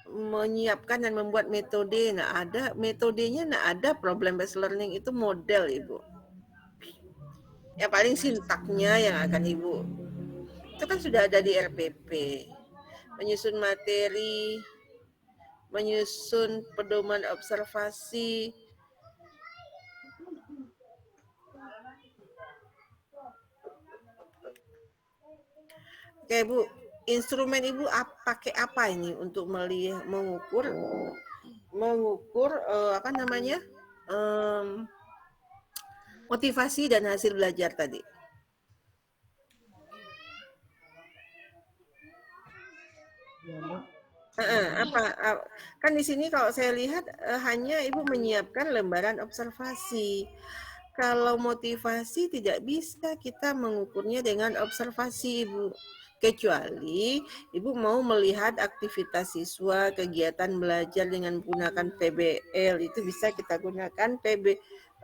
menyiapkan dan membuat metode. Nah, ada metodenya, nah ada problem based learning itu model, Ibu. Ya paling sintaknya yang akan Ibu. Itu kan sudah ada di RPP. Menyusun materi, menyusun pedoman observasi. Oke, Bu, instrumen Ibu pakai apa ini untuk mengukur apa namanya? Motivasi dan hasil belajar tadi. Kan di sini kalau saya lihat hanya Ibu menyiapkan lembaran observasi. Kalau motivasi tidak bisa kita mengukurnya dengan observasi, Ibu. Kecuali Ibu mau melihat aktivitas siswa, kegiatan belajar dengan menggunakan PBL, itu bisa kita gunakan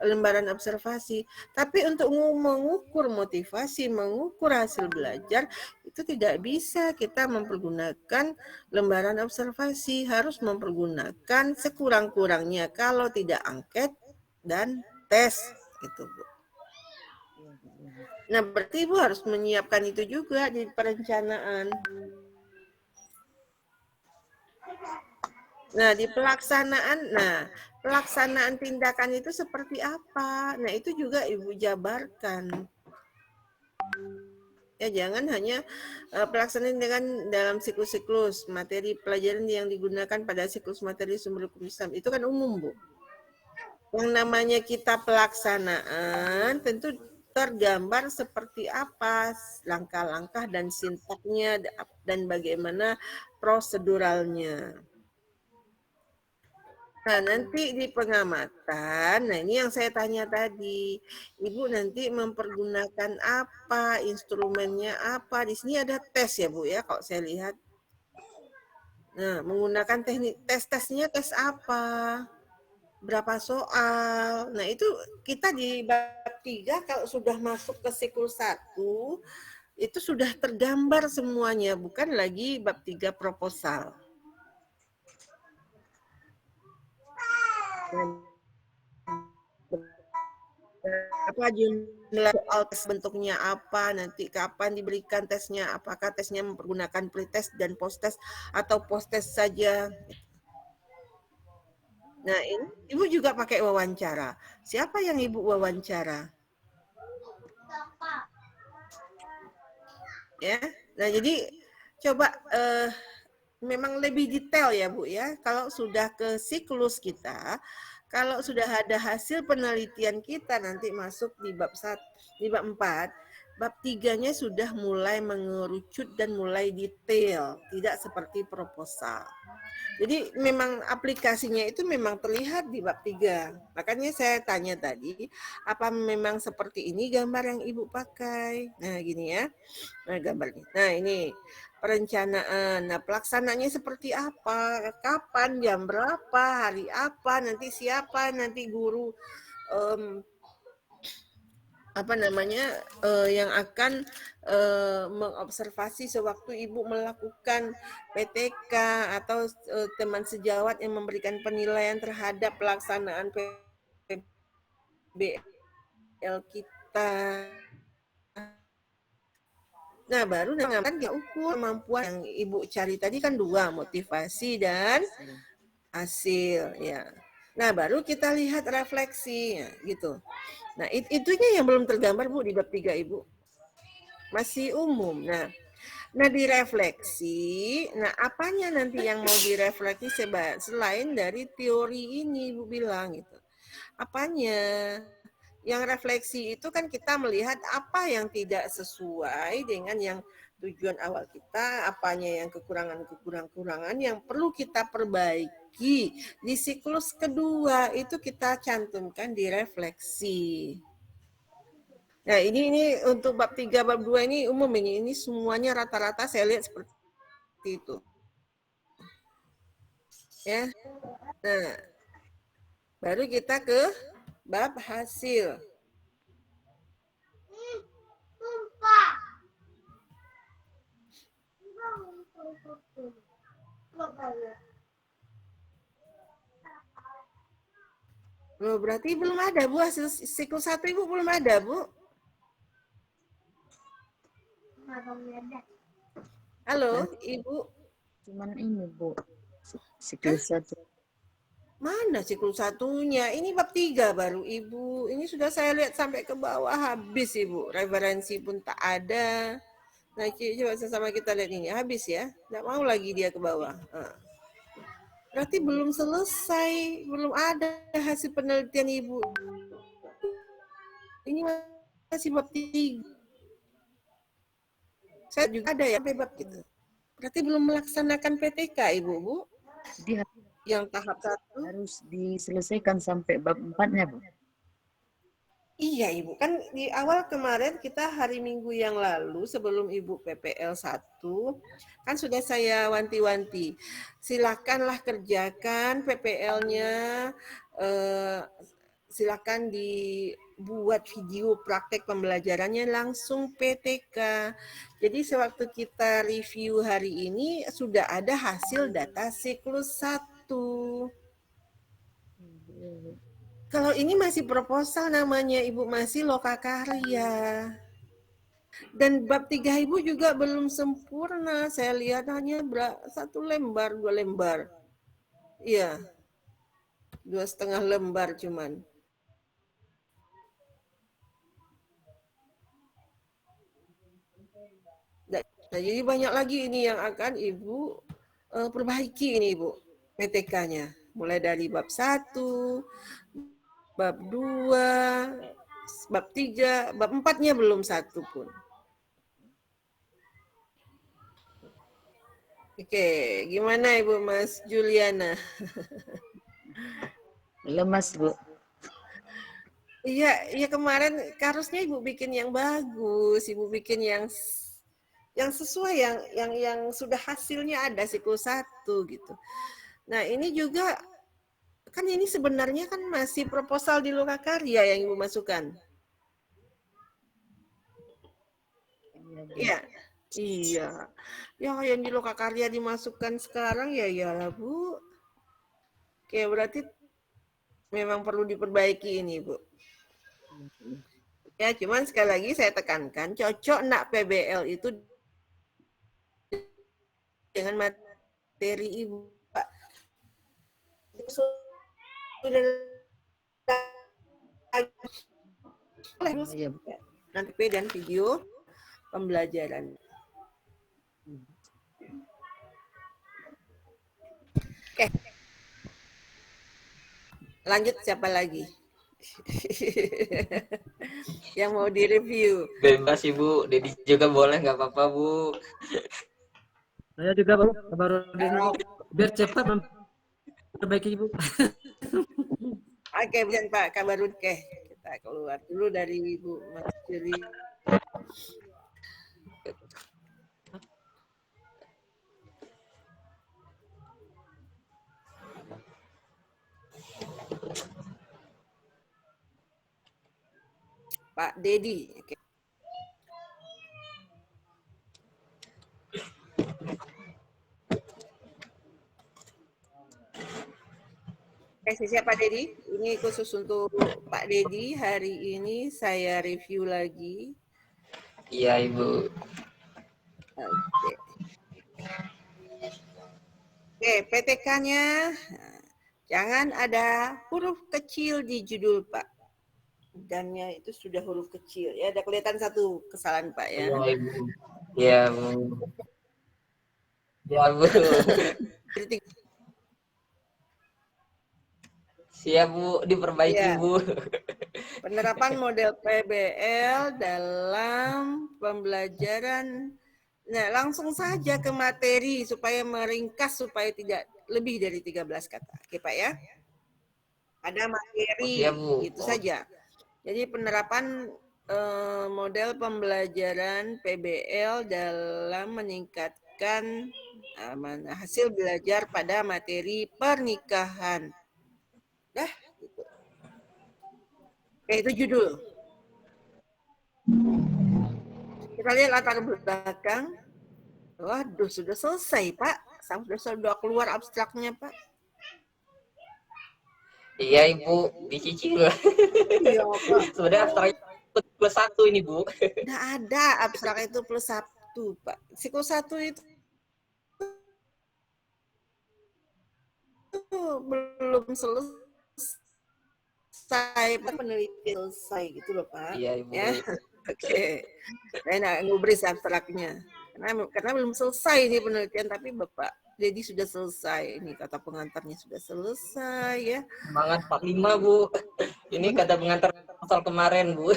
lembaran observasi. Tapi untuk mengukur motivasi, mengukur hasil belajar, itu tidak bisa kita mempergunakan lembaran observasi. Harus mempergunakan sekurang-kurangnya kalau tidak angket dan tes. Itu, Bu. Nah, berarti Ibu harus menyiapkan itu juga di perencanaan. Nah, di pelaksanaan tindakan itu seperti apa? Nah, itu juga Ibu jabarkan. Ya, jangan hanya pelaksanaan tindakan dalam siklus-siklus materi pelajaran yang digunakan pada siklus materi sumber hukum Islam. Itu kan umum, Bu. Yang namanya kita pelaksanaan tentu tergambar seperti apa langkah-langkah dan sintaknya dan bagaimana proseduralnya. Nah, nanti di pengamatan, nah ini yang saya tanya tadi. Ibu nanti mempergunakan apa, instrumennya apa. Di sini ada tes ya, Bu ya, kalau saya lihat. Nah, menggunakan teknik tesnya tes apa? Berapa soal? Nah, itu kita di bab 3 kalau sudah masuk ke siklus 1, itu sudah tergambar semuanya, bukan lagi bab 3 proposal. Apa jumlah soal tes bentuknya apa, nanti kapan diberikan tesnya, apakah tesnya menggunakan pretest dan post-test atau post-test saja. Nah, ini Ibu juga pakai wawancara. Siapa yang Ibu wawancara? Ya. Nah, jadi coba memang lebih detail ya, Bu ya. Kalau sudah ke siklus kita, kalau sudah ada hasil penelitian kita nanti masuk di bab 1, di bab 4, bab 3-nya sudah mulai mengerucut dan mulai detail, tidak seperti proposal. Jadi memang aplikasinya itu memang terlihat di bab 3. Makanya saya tanya tadi, apa memang seperti ini gambar yang Ibu pakai? Nah, gini ya. Nah, gambarnya. Nah, ini perencanaan. Nah, pelaksanaannya seperti apa? Kapan, jam berapa, hari apa, nanti siapa, nanti guru apa namanya yang akan mengobservasi sewaktu Ibu melakukan PTK atau teman sejawat yang memberikan penilaian terhadap pelaksanaan PBL kita. Nah, baru dengan dia ukur kemampuan yang Ibu cari tadi kan 2, motivasi dan hasil ya. Nah, baru kita lihat refleksi ya, gitu. Nah, itunya yang belum tergambar Bu di bab 3 Ibu. Masih umum. Nah direfleksi, nah apanya nanti yang mau direfleksi selain dari teori ini Ibu bilang gitu. Apanya? Yang refleksi itu kan kita melihat apa yang tidak sesuai dengan yang tujuan awal kita, apanya yang kekurangan-kekurangan yang perlu kita perbaiki. Di siklus kedua itu kita cantumkan di refleksi. Nah, ini untuk bab 3, bab 2 ini umum ini semuanya rata-rata saya lihat seperti itu. Ya. Nah, baru kita ke bab hasil. Loh, berarti belum ada Bu hasil siklus 1 Ibu belum ada Bu? Halo, Ibu. Cuman ini Bu, siklus 1. Mana siklus 1-nya? Ini bab 3 baru Ibu. Ini sudah saya lihat sampai ke bawah habis Ibu. Referensi pun tak ada. Nah, coba sama kita lihat ini. Habis ya. Tidak mau lagi dia ke bawah. Berarti belum selesai. Belum ada hasil penelitian Ibu. Ini masih bab 3. Saya juga ada ya sampai bab gitu. Berarti belum melaksanakan PTK Ibu, Bu? Dia Yang tahap 1 harus diselesaikan sampai bab 4-nya, Bu. Iya Ibu, kan di awal kemarin kita hari Minggu yang lalu sebelum Ibu PPL 1, kan sudah saya wanti-wanti. Silakanlah kerjakan PPL-nya, silakan dibuat video praktek pembelajarannya langsung PTK. Jadi sewaktu kita review hari ini sudah ada hasil data siklus 1. Kalau ini masih proposal namanya, Ibu masih lokakarya. Dan bab 3 Ibu juga belum sempurna. Saya lihat hanya 1 lembar, 2 lembar. Iya. 2,5 lembar cuman. Nah, jadi banyak lagi ini yang akan Ibu perbaiki ini Ibu, PTK-nya. Mulai dari bab 1, bab 2, bab 3, bab 4-nya belum 1 pun. Oke, gimana Ibu Mas Juliana? Lemas, Bu. Iya, iya kemarin harusnya Ibu bikin yang bagus, Ibu bikin yang sesuai yang sudah hasilnya ada siklus 1 gitu. Nah, ini juga kan ini sebenarnya kan masih proposal di Lokakarya yang Ibu masukkan. Iya. Iya. Ya yang di Lokakarya dimasukkan sekarang ya iyalah, Bu. Oke, berarti memang perlu diperbaiki ini, Bu. Ya, cuman sekali lagi saya tekankan, cocok nak PBL itu dengan materi Ibu, Pak. Nanti dan video pembelajaran. Oke. Lanjut siapa lagi? Yang mau direview. Bebas Ibu, Dedi juga boleh, nggak apa-apa Bu. Saya juga baru biar cepat memperbaiki Ibu. Oke, biar Pak Kabarun kita keluar dulu dari Ibu Mas Juli. Pak Dedi. Oke. Siap Pak Dedi. Ini khusus untuk Pak Dedi. Hari ini saya review lagi. Iya Ibu. Oke. Oke, PTK-nya jangan ada huruf kecil di judul Pak. Dan-nya itu sudah huruf kecil ya. Ada kelihatan satu kesalahan Pak ya. Iya Ibu. Iya Bu. Iya Bu. Siap Bu, diperbaiki ya. Bu. Penerapan model PBL dalam pembelajaran. Nah, langsung saja ke materi supaya meringkas supaya tidak lebih dari 13 kata. Oke Pak ya. Ada materi, itu saja. Jadi penerapan model pembelajaran PBL dalam meningkatkan hasil belajar pada materi pernikahan. Dah, gitu. Oke, itu judul. Kita lihat latar belakang. Waduh, sudah selesai, Pak. Sudah keluar abstraknya, Pak. Iya, Ibu. Dicicil. Iya, Pak. Sebenarnya abstrak plus 1 ini, Bu. Nggak ada abstrak itu plus 1, Pak. Siklus 1 itu belum selesai, penelitian selesai gitu loh, Pak. Iya, Ibu. Ya. Oke. Saya nggak ngubris abstraknya. Karena belum selesai ini penelitian, tapi Bapak jadi sudah selesai. Ini kata pengantarnya sudah selesai ya. Semangat 45, Bu. Ini kata pengantar pasal kemarin, Bu.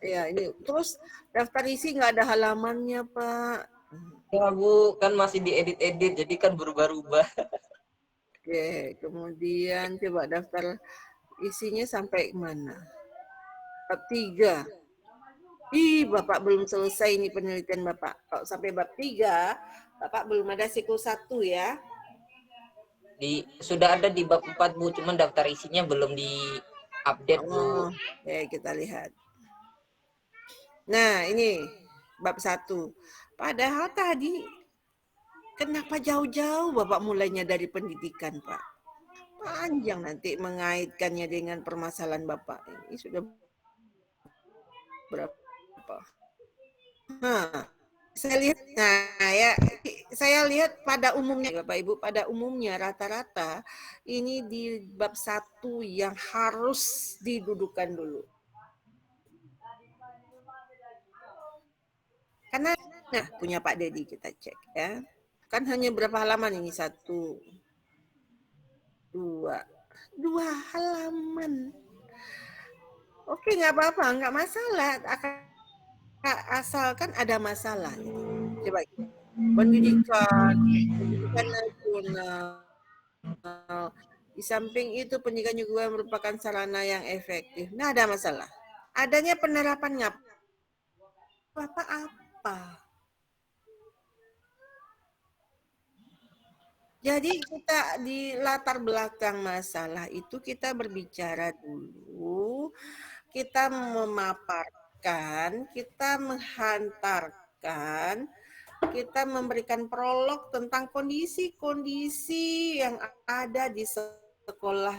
Ya, ini terus daftar isi nggak ada halamannya, Pak. Ya, Bu, kan masih diedit-edit, jadi kan berubah-ubah. Oke, kemudian coba daftar isinya sampai mana? Bab 3. Ih, Bapak belum selesai ini penelitian Bapak. Kalau sampai bab 3, Bapak belum ada siklus 1 ya. Sudah ada di bab 4, Bu, cuman daftar isinya belum di-update, Bu. Oke, kita lihat. Nah, ini bab 1. Padahal tadi kenapa jauh-jauh Bapak mulainya dari pendidikan, Pak? Panjang nanti mengaitkannya dengan permasalahan Bapak. Ini sudah berapa? Nah, saya lihat pada umumnya Bapak Ibu, pada umumnya rata-rata ini di bab 1 yang harus didudukan dulu. Karena punya Pak Dedi kita cek ya. Kan hanya berapa halaman ini? 1, 2 halaman. Oke, nggak apa-apa, nggak masalah. Asalkan ada masalah. Coba pendidikan nasional, Di samping itu pendidikan juga merupakan sarana yang efektif. Nah, ada masalah. Adanya penerapan apa-apa. Jadi kita di latar belakang masalah itu kita berbicara dulu, kita memaparkan, kita menghantarkan, kita memberikan prolog tentang kondisi-kondisi yang ada di sekolah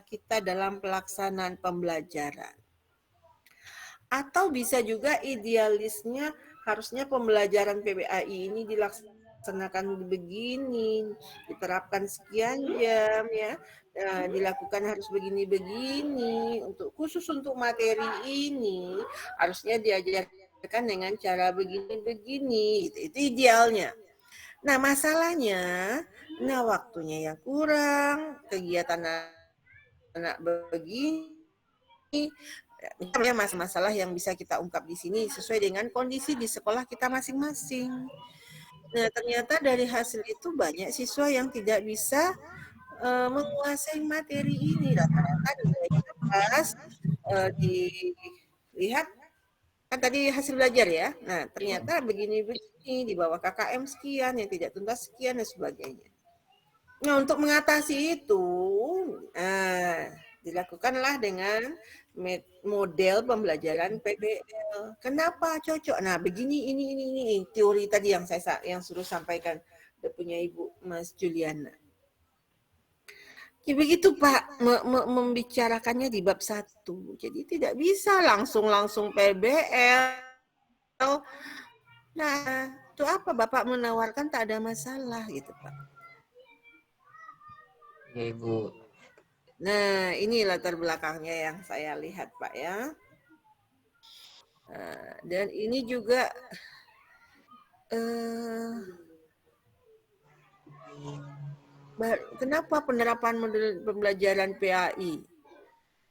kita dalam pelaksanaan pembelajaran. Atau bisa juga idealisnya harusnya pembelajaran PBAI ini dilaksanakan begini, diterapkan sekian jam ya, dilakukan harus begini-begini, khusus untuk materi ini harusnya diajarkan dengan cara begini-begini, itu idealnya. Nah masalahnya, waktunya yang kurang, kegiatan anak begini, misalnya masalah yang bisa kita ungkap di sini sesuai dengan kondisi di sekolah kita masing-masing. Nah, ternyata dari hasil itu banyak siswa yang tidak bisa menguasai materi ini. Rata-rata nilainya pas dilihat kan tadi hasil belajar ya. Nah, ternyata begini-begini di bawah KKM sekian, yang tidak tuntas sekian dan sebagainya. Nah, untuk mengatasi itu, dilakukanlah dengan model pembelajaran PBL. Kenapa cocok? Nah, begini ini teori tadi yang yang suruh sampaikan punya Ibu Mas Juliana. Ya begitu Pak, membicarakannya di bab 1. Jadi tidak bisa langsung PBL. Nah, itu apa Bapak menawarkan tak ada masalah gitu Pak. Ya Ibu. Nah, ini latar belakangnya yang saya lihat Pak ya. Dan ini juga kenapa penerapan model pembelajaran PAI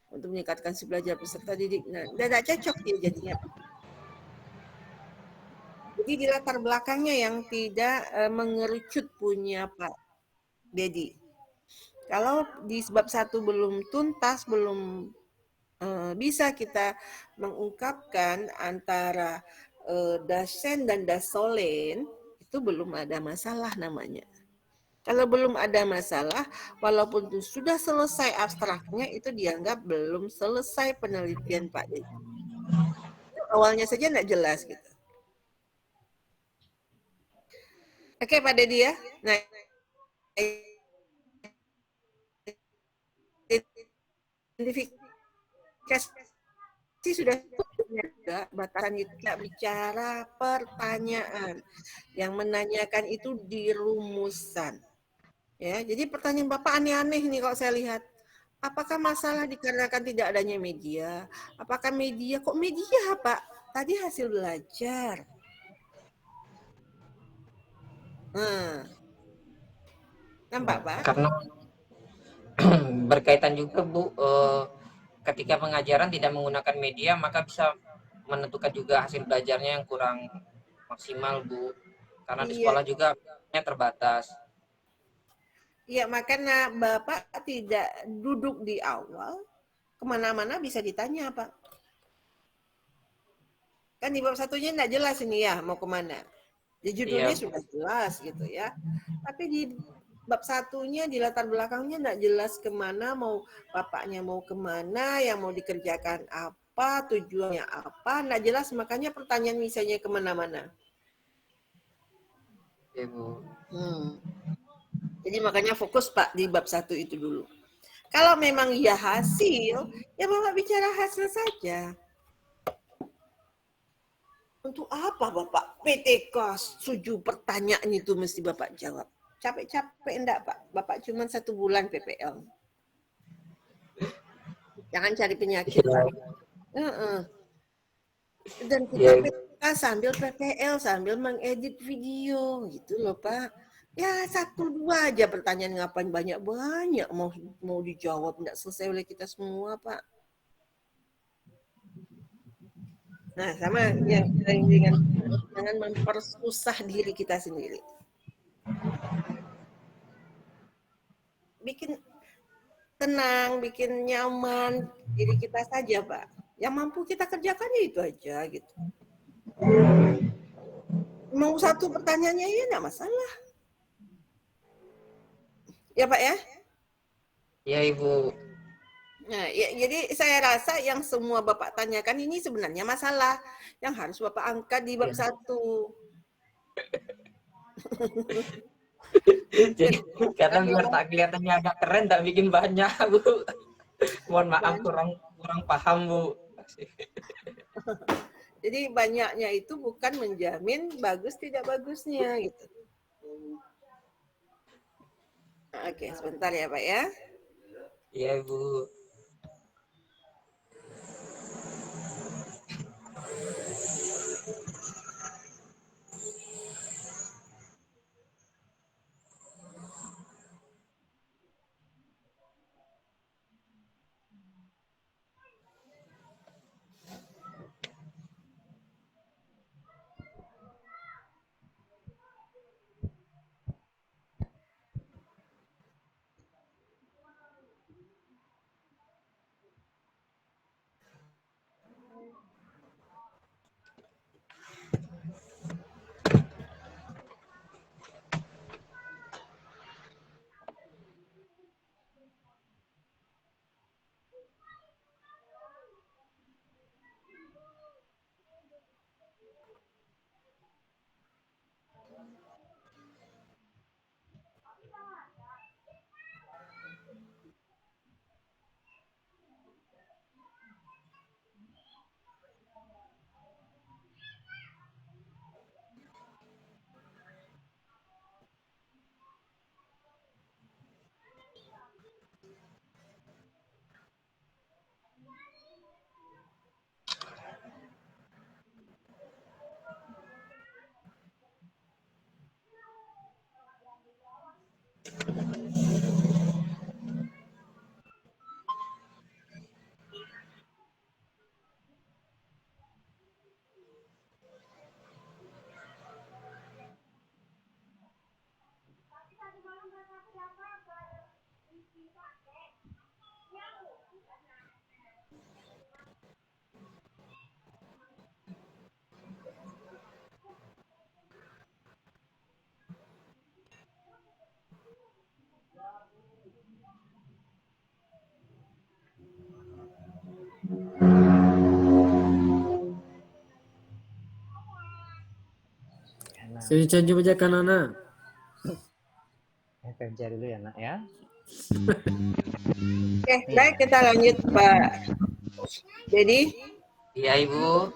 untuk meningkatkan si belajar peserta didik? Nah, tidak cocok dia jadinya. Jadi di latar belakangnya yang tidak mengerucut punya Pak Dedi. Kalau di bab 1 belum tuntas, belum bisa kita mengungkapkan antara dasen dan dasolen, itu belum ada masalah namanya. Kalau belum ada masalah, walaupun sudah selesai abstraknya, itu dianggap belum selesai penelitian Pak Dedi. Awalnya saja tidak jelas gitu. Oke Pak Dedi ya. Nah, identifikasi sudah juga batasan itu tidak bicara pertanyaan. Yang menanyakan itu di rumusan. Ya, jadi pertanyaan Bapak aneh-aneh nih kalau saya lihat. Apakah masalah dikarenakan tidak adanya media? Apakah media? Kok media Pak? Tadi hasil belajar. Nampak Pak? Karena berkaitan juga Bu, ketika pengajaran tidak menggunakan media maka bisa menentukan juga hasil belajarnya yang kurang maksimal Bu, karena di sekolah juga terbatas. Iya, makanya Bapak tidak duduk di awal, kemana-mana bisa ditanya Pak. Kan di bab 1-nya tidak jelas ini ya mau kemana. Di judulnya sudah jelas gitu ya. Tapi di bab 1-nya di latar belakangnya tidak jelas kemana, Bapaknya mau kemana, yang mau dikerjakan apa, tujuannya apa, tidak jelas. Makanya pertanyaan misalnya kemana-mana. Ibu. Jadi makanya fokus Pak di bab 1 itu dulu. Kalau memang ya hasil, ya Bapak bicara hasil saja. Untuk apa Bapak PTK 7 pertanyaan itu mesti Bapak jawab? Capek-capek enggak Pak? Bapak cuma 1 bulan PPL. Jangan cari penyakit Pak. Dan kita PTK sambil PPL, sambil mengedit video gitu loh Pak. Ya 1-2 aja pertanyaan, ngapain banyak-banyak mau dijawab, enggak selesai oleh kita semua Pak. Nah sama yang dengan mempersusah diri kita sendiri. tenang, bikin nyaman diri kita saja, Pak. Yang mampu kita kerjakan ya itu aja gitu. Mau satu pertanyaannya ya enggak masalah. Ya, Pak ya? Ya, Ibu. Nah, ya, jadi saya rasa yang semua Bapak tanyakan ini sebenarnya masalah yang harus Bapak angkat di bab 1. Jadi karena biar tak kelihatannya agak keren, tak bikin banyak, Bu. Mohon maaf kurang paham, Bu. Jadi banyaknya itu bukan menjamin bagus tidak bagusnya gitu. Oke, sebentar ya, Pak ya. Iya, Bu. Saya coba aja Nana. Kerja dulu ya, Nak ya. Oke, baik kita lanjut, Pak. Jadi, Iya, Ibu.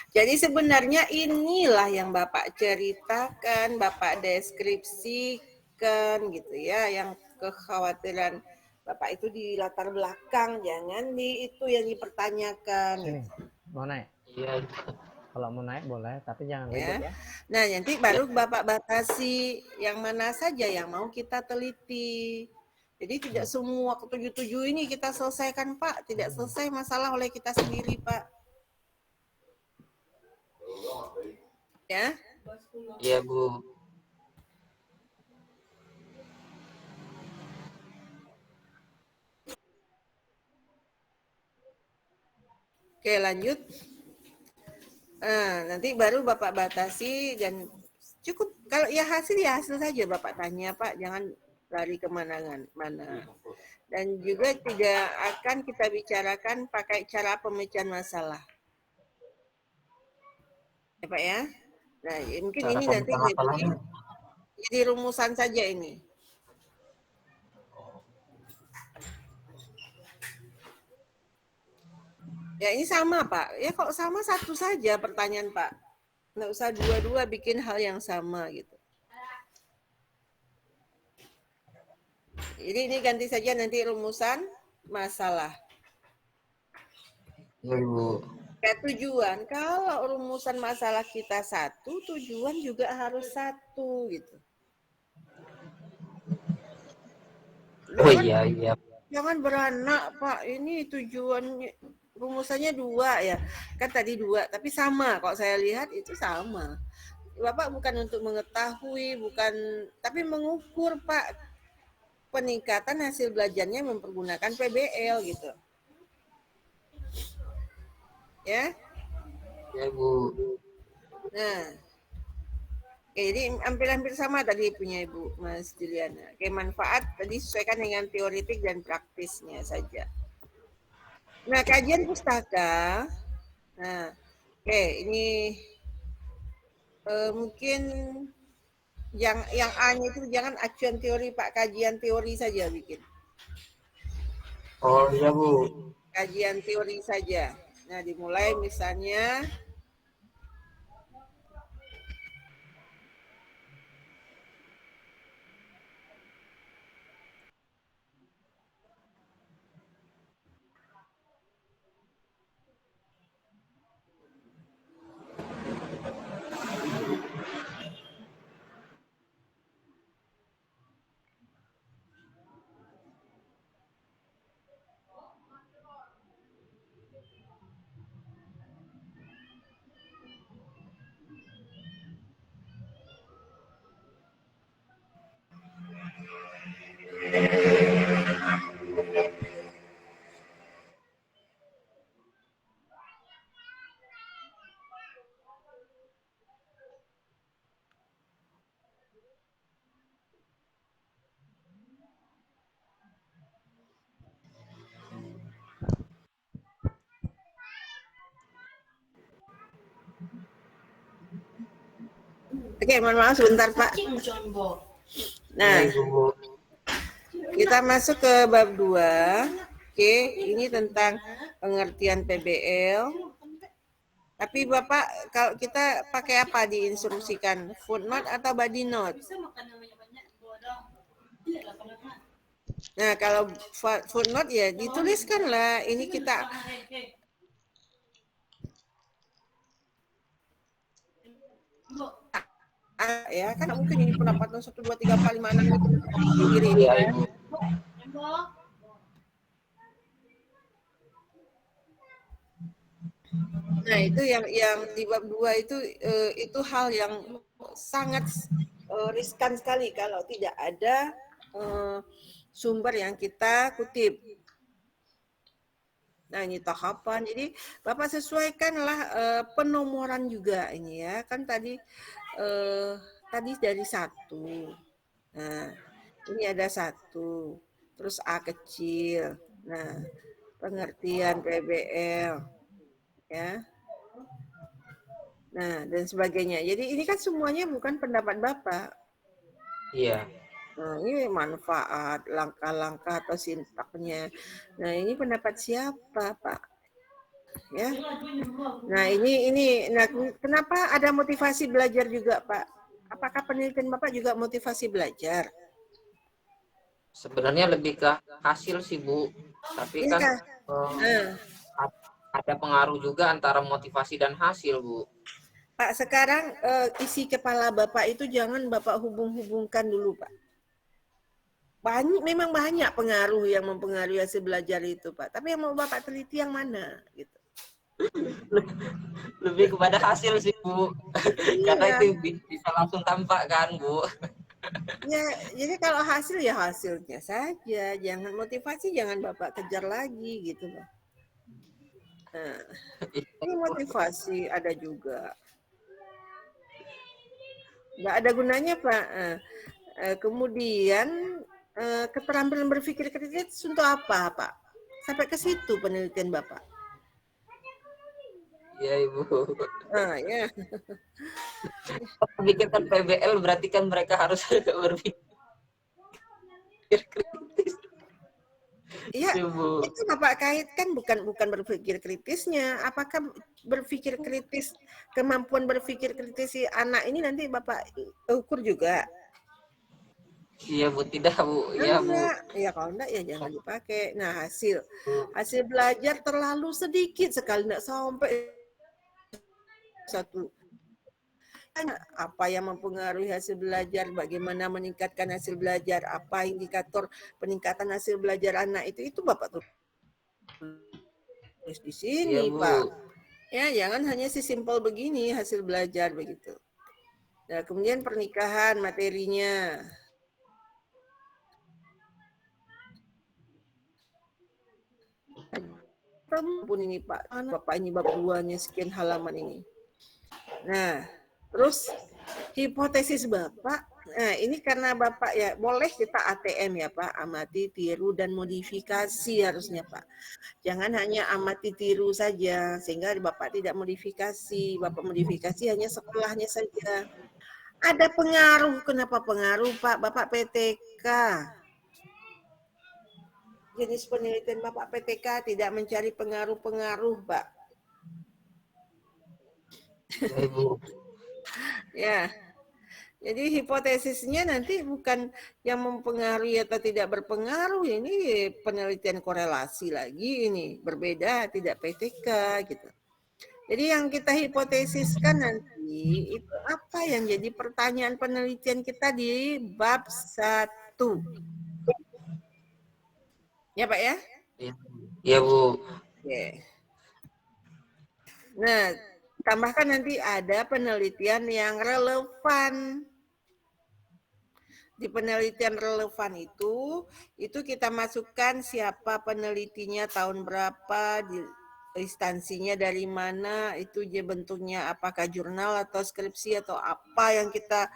Jadi sebenarnya inilah yang Bapak ceritakan, Bapak deskripsikan gitu ya, yang kekhawatiran Bapak itu di latar belakang, jangan di itu yang dipertanyakan. Sini, mau naik? Iya. Kalau mau naik boleh, tapi jangan Ya. ribet ya. Nah, nanti baru Bapak batasi yang mana saja yang mau kita teliti. Jadi tidak semua ketujuh-tujuh ini kita selesaikan, Pak. Tidak selesai masalah oleh kita sendiri, Pak. Ya. Iya, Bu. Oke, lanjut. Nanti baru Bapak batasi dan cukup kalau ya hasil saja Bapak tanya, Pak, jangan lari kemana-mana. Dan juga tidak akan kita bicarakan pakai cara pemecahan masalah. Ya, Pak ya. Nah, mungkin Cara ini nanti jadi rumusan saja ini. Ya ini sama, Pak. Ya kok sama satu saja pertanyaan, Pak. Nggak usah dua-dua bikin hal yang sama gitu. Jadi ini ganti saja nanti rumusan masalah. Iya, Bu. Kayak tujuan, kalau rumusan masalah kita satu, tujuan juga harus satu gitu. Oh iya, iya. Jangan beranak, Pak. Ini tujuannya rumusannya 2 ya. Kan tadi 2, tapi sama. Kalau saya lihat itu sama. Bapak bukan untuk mengetahui, bukan, tapi mengukur, Pak. peningkatan hasil belajarnya mempergunakan PBL gitu. Ya. Ya, Bu. Nah, jadi hampir-hampir sama tadi punya Ibu Mas Juliana. Oke, manfaat tadi sesuaikan dengan teoretik dan praktisnya saja. Nah, kajian pustaka. Nah, oke, ini mungkin yang A-nya itu jangan acuan teori Pak, kajian teori saja bikin. Oh iya, Bu. Kajian teori saja. Nah, dimulai misalnya oke, mohon maaf sebentar Pak. Nah, kita masuk ke bab 2. Oke, ini tentang pengertian PBL. Tapi Bapak, kalau kita pakai apa diinstruksikan? Footnote atau body note? Nah, kalau footnote ya dituliskanlah ini kita ya kan mungkin ini pendapatan 1, 2, 3, 4, 5, 6 itu sendiri ini kan. Nah, itu yang di bab 2 itu hal yang sangat riskan sekali kalau tidak ada sumber yang kita kutip. Nah, ini tahapan. Jadi Bapak sesuaikanlah penomoran juga ini ya. Kan tadi dari 1. Nah, ini ada 1. Terus A kecil. Nah, pengertian PBL. Ya. Nah, dan sebagainya. Jadi ini kan semuanya bukan pendapat Bapak. Iya. Nah, ini manfaat, langkah-langkah atau sintaknya. Nah, ini pendapat siapa, Pak? Ya. Nah, ini nah, kenapa ada motivasi belajar juga, Pak? Apakah penelitian Bapak juga motivasi belajar? Sebenarnya lebih ke hasil sih, Bu. Tapi kan ada pengaruh juga antara motivasi dan hasil, Bu. Pak, sekarang isi kepala Bapak itu jangan Bapak hubung-hubungkan dulu, Pak. Memang banyak pengaruh yang mempengaruhi hasil belajar itu, Pak. Tapi yang mau Bapak teliti yang mana, gitu. Lebih kepada hasil sih, Bu. Iya. Karena itu bisa langsung tampak kan, Bu. Ya, jadi kalau hasil ya hasilnya saja. Jangan motivasi, jangan Bapak kejar lagi, gitu loh. Nah, ini motivasi ada juga. Nggak ada gunanya, Pak. Kemudian keterampilan berpikir kritis untuk apa, Pak? Sampai ke situ penelitian Bapak. Iya, Ibu. Ya. Pikirkan PBL berarti kan mereka harus berpikir kritis. Iya, itu Bapak kaitkan bukan berpikir kritisnya. Apakah berpikir kritis, kemampuan berpikir kritis si anak ini nanti Bapak ukur juga? Iya, Bu, tidak, Bu. Iya, Bu. Ya kalau enggak ya jangan dipakai. Nah, hasil belajar terlalu sedikit sekali, enggak sampai 1. Apa yang mempengaruhi hasil belajar, bagaimana meningkatkan hasil belajar, apa indikator peningkatan hasil belajar anak itu Bapak tulis di sini, ya, Pak. Ya, jangan hanya sesimpel begini hasil belajar begitu. Nah, kemudian pernikahan materinya. ketemu ini Pak. Mana Bapak ini bab 2-nya sekian halaman ini. Nah, terus hipotesis Bapak, nah ini karena Bapak ya boleh kita ATM ya Pak, amati, tiru, dan modifikasi harusnya Pak. Jangan hanya amati, tiru saja, sehingga Bapak tidak modifikasi. Bapak modifikasi hanya sekolahnya saja. Ada pengaruh, kenapa pengaruh Pak? Bapak PTK. Jenis penelitian Bapak PTK tidak mencari pengaruh-pengaruh Pak. Ibu. Ya, jadi hipotesisnya nanti bukan yang mempengaruhi atau tidak berpengaruh, ini penelitian korelasi lagi ini, berbeda, tidak PTK gitu. Jadi yang kita hipotesiskan nanti itu apa yang jadi pertanyaan penelitian kita di bab 1. Ya Pak ya? Iya Bu. Oke. Nah, tambahkan nanti ada penelitian yang relevan. Di penelitian relevan itu kita masukkan siapa penelitinya, tahun berapa, di instansinya dari mana, itu dia bentuknya apakah jurnal atau skripsi atau apa yang kita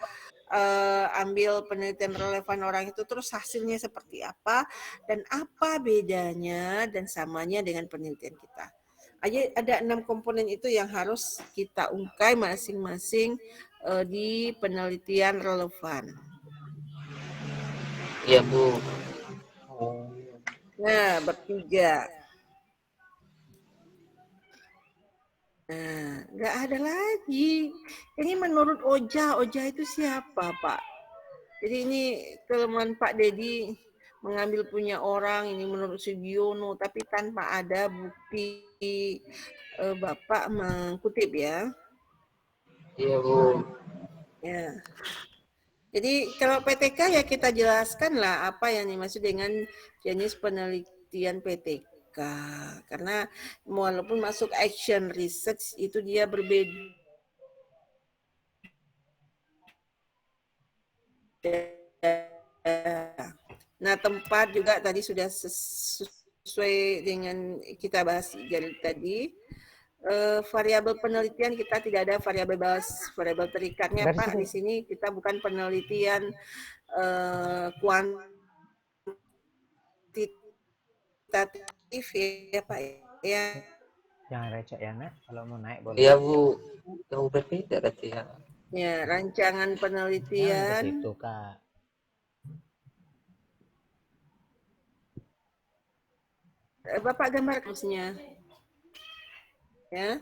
ambil penelitian relevan orang itu, terus hasilnya seperti apa dan apa bedanya dan samanya dengan penelitian kita. Ada 6 komponen itu yang harus kita ungkai masing-masing di penelitian relevan. Iya Bu. Nah, bab 3. Nah, nggak ada lagi. Ini menurut Oja itu siapa, Pak? Jadi ini kelemahan Pak Dedi mengambil punya orang, ini menurut Sugiono, tapi tanpa ada bukti Bapak mengutip ya. Iya Bu. Ya. Jadi kalau PTK ya kita jelaskan lah apa yang dimaksud dengan jenis penelitian PTK. Karena walaupun masuk action research itu dia berbeda. Nah, tempat juga tadi sudah sesuai dengan kita bahas tadi. Variabel penelitian kita tidak ada variabel terikatnya Pak. Di sini kita bukan penelitian kuantitatif ya Pak ya. Jangan receh ya Nak, kalau mau naik boleh. Iya Bu. Jauh berbeda berarti ya. Ya, rancangan penelitian. Jangan ke situ Kak. Bapak gambar siklusnya. Ya.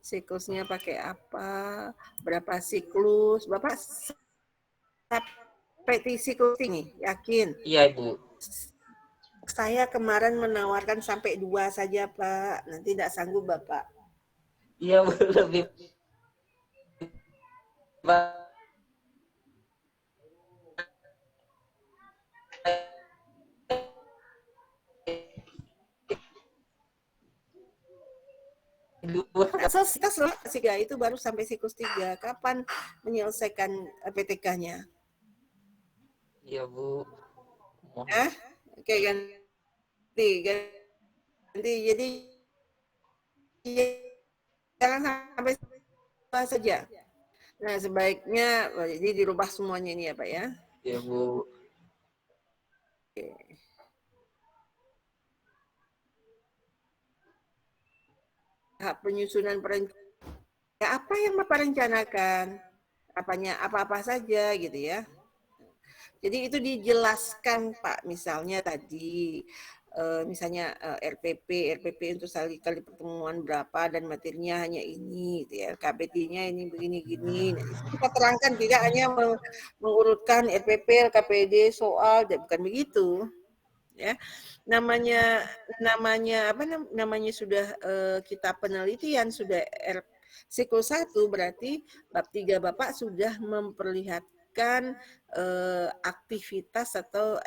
Siklusnya pakai apa? Berapa siklus? Bapak sampai di siklus ini, yakin? Iya Bu. Saya kemarin menawarkan sampai 2 saja Pak. Nanti tidak sanggup Bapak. Iya Bu, lebih Kita selesai itu baru sampai siklus 3. Kapan menyelesaikan PTK-nya? Iya Bu. Oke, ganti. Jadi jangan sampai saja. Nah, sebaiknya jadi dirubah semuanya ini ya Pak ya. Iya Bu. Oke. Tahap penyusunan perencanaan. Ya, apa yang Bapak rencanakan? Apa-apa saja gitu ya. Jadi itu dijelaskan Pak, misalnya tadi misalnya RPP untuk sekali pertemuan berapa dan materinya hanya ini gitu ya. KPT-nya ini begini-gini. Nah, kita terangkan, tidak hanya mengurutkan RPP, LKPD, soal, bukan begitu. Ya. Namanya sudah kita penelitian sudah siklus 1, berarti bab 3 Bapak sudah memperlihatkan aktivitas atau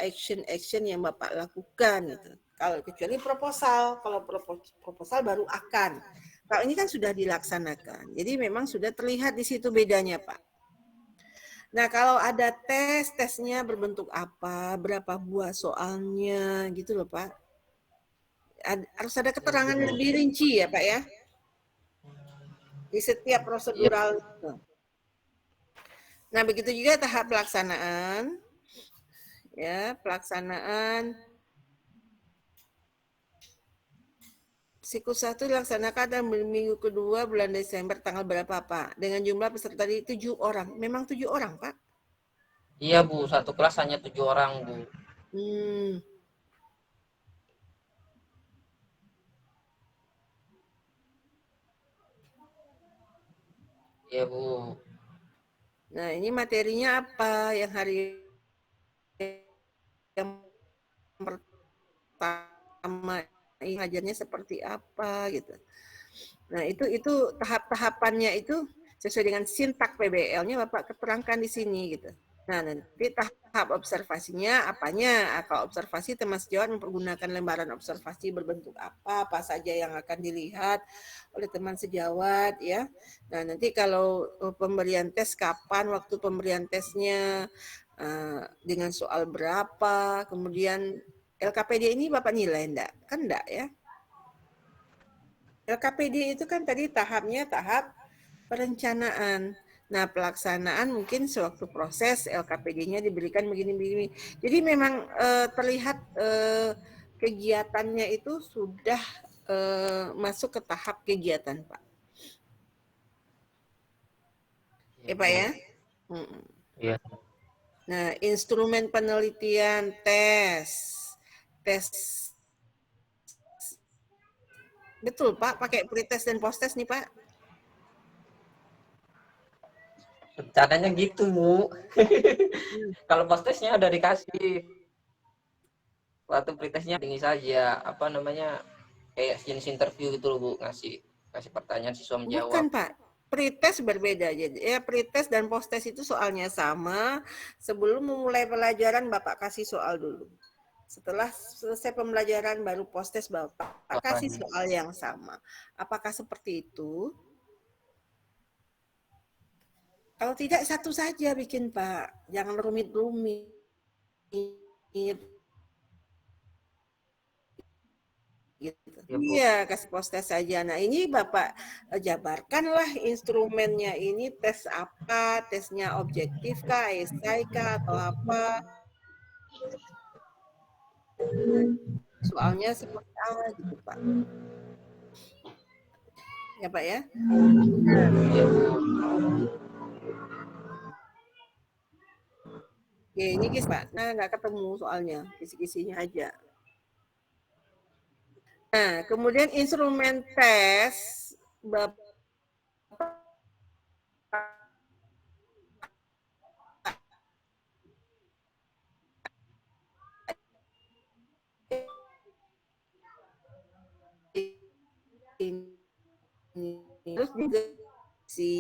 action yang Bapak lakukan gitu. Kalau kecuali proposal, kalau proposal baru akan. Kalau ini kan sudah dilaksanakan. Jadi memang sudah terlihat di situ bedanya, Pak. Nah, kalau ada tesnya berbentuk apa, berapa buah soalnya gitu loh, Pak. Harus ada keterangan lebih rinci ya Pak ya, di setiap prosedural. Nah, begitu juga tahap pelaksanaan. Ya, pelaksanaan siklus 1 dilaksanakan dan minggu kedua bulan Desember tanggal berapa Pak? Dengan jumlah peserta di 7 orang. Memang 7 orang Pak? Iya Bu, satu kelas hanya 7 orang Bu. Iya Bu. Nah, ini materinya apa yang hari yang pertama ngajarnya seperti apa gitu. Nah, itu tahap-tahapannya itu sesuai dengan sintak PBL-nya Bapak keterangkan di sini gitu. Nah, nanti tahap observasinya apanya? Kalau observasi teman sejawat mempergunakan lembaran observasi berbentuk apa saja yang akan dilihat oleh teman sejawat ya. Nah, nanti kalau pemberian tes kapan, waktu pemberian tesnya, dengan soal berapa, kemudian LKPD ini Bapak nilai enggak? Kan enggak ya? LKPD itu kan tadi tahapnya tahap perencanaan. Nah, pelaksanaan mungkin sewaktu proses LKPD-nya diberikan begini-begini. Jadi memang terlihat kegiatannya itu sudah masuk ke tahap kegiatan, Pak. Ya, Pak ya? Iya. Nah, instrumen penelitian, tes. Betul, Pak, pakai pretest dan posttest nih, Pak. Rencananya gitu, Bu. Kalau posttestnya udah dikasih. Waktu pretestnya ini saja, apa namanya, kayak jenis interview gitu loh, Bu, ngasih pertanyaan siswa menjawab. Bukan, Pak. Pretest berbeda. Jadi ya pretest dan posttest itu soalnya sama. Sebelum memulai pelajaran Bapak kasih soal dulu. Setelah selesai pembelajaran baru posttest Bapak kasih soal yang sama. Apakah seperti itu? Kalau tidak satu saja bikin Pak, jangan rumit-rumit. Gitu. Iya, kasih posttest saja. Nah, ini Bapak jabarkanlah instrumennya ini tes apa, tesnya objektif kah, esai kah, atau apa. Soalnya seperti apa gitu, Pak. Ya, Pak ya? Oke, ini Pak. Nah, nggak ketemu soalnya, kisi-kisinya aja. Nah, kemudian instrumen tes Bapak terus juga si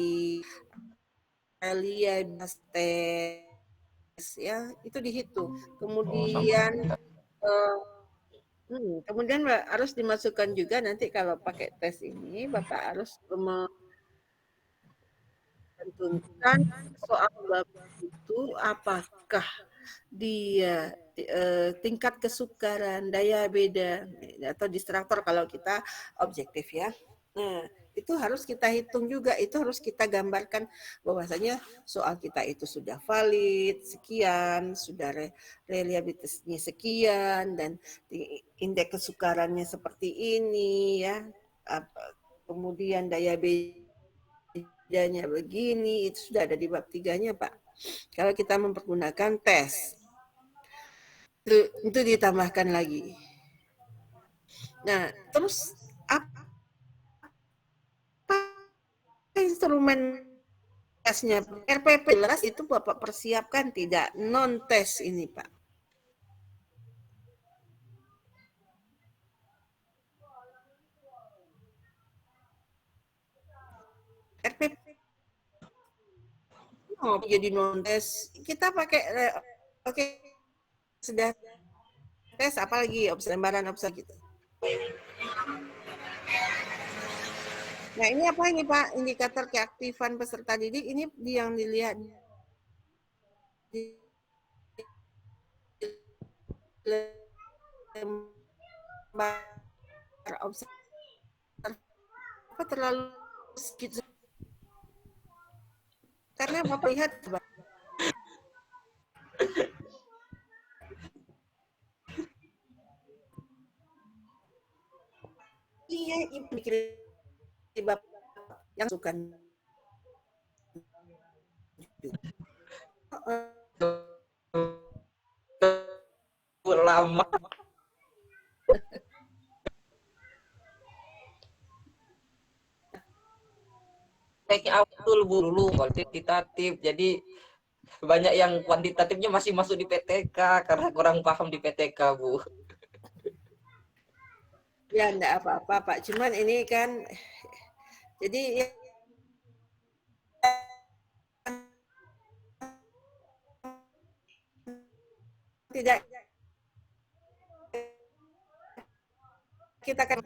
Elia tes ya itu dihitung. Kemudian kemudian harus dimasukkan juga nanti kalau pakai tes ini Bapak harus menentukan soal Bapak itu apakah dia tingkat kesukaran, daya beda atau distraktor kalau kita objektif ya. Nah, itu harus kita hitung juga, itu harus kita gambarkan bahwasanya soal kita itu sudah valid sekian, sudah reliabilitasnya sekian dan indeks kesukarannya seperti ini ya. Kemudian daya bedanya begini, itu sudah ada di bab 3-nya, Pak. Kalau kita mempergunakan tes. Itu ditambahkan lagi. Nah, terus apa instrumen tesnya? RPP jelas itu Bapak persiapkan tidak? Non-tes ini, Pak. RPP jadi non-tes. Kita pakai oke sudah tes apalagi lembaran observasi gitu. Nah, ini apa ini Pak? Indikator keaktifan peserta didik ini yang dilihat di lembaran apa terlalu sedikit. Karena Bapak lihat iya pikir Bapak yang suka lama. Teknik betul Bu dulu kuantitatif. Jadi banyak yang kuantitatifnya masih masuk di PTK karena kurang paham di PTK, Bu. Ya enggak apa-apa Pak, cuman ini kan jadi ya, tidak kita kan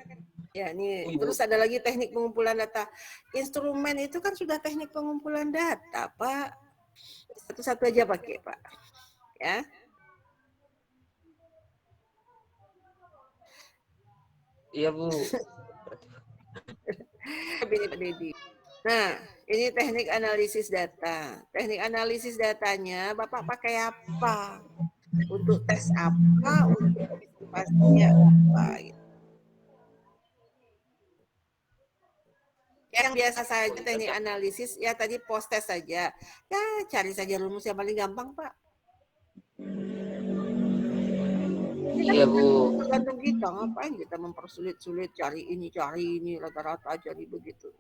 ya ini terus ada lagi teknik pengumpulan data. Instrumen itu kan sudah teknik pengumpulan data, Pak. Satu-satu aja pakai, Pak. Ya. Iya, Bu. Nah, ini teknik analisis data. Teknik analisis datanya Bapak pakai apa? Untuk tes apa? Untuk observasinya apa? Gitu. Yang biasa saja teknik analisis ya tadi post test saja. Ya cari saja rumus yang paling gampang, Pak. Iya, Bu. Tergantung kita, ngapain kita mempersulit-sulit cari ini rata-rata jadi begitu.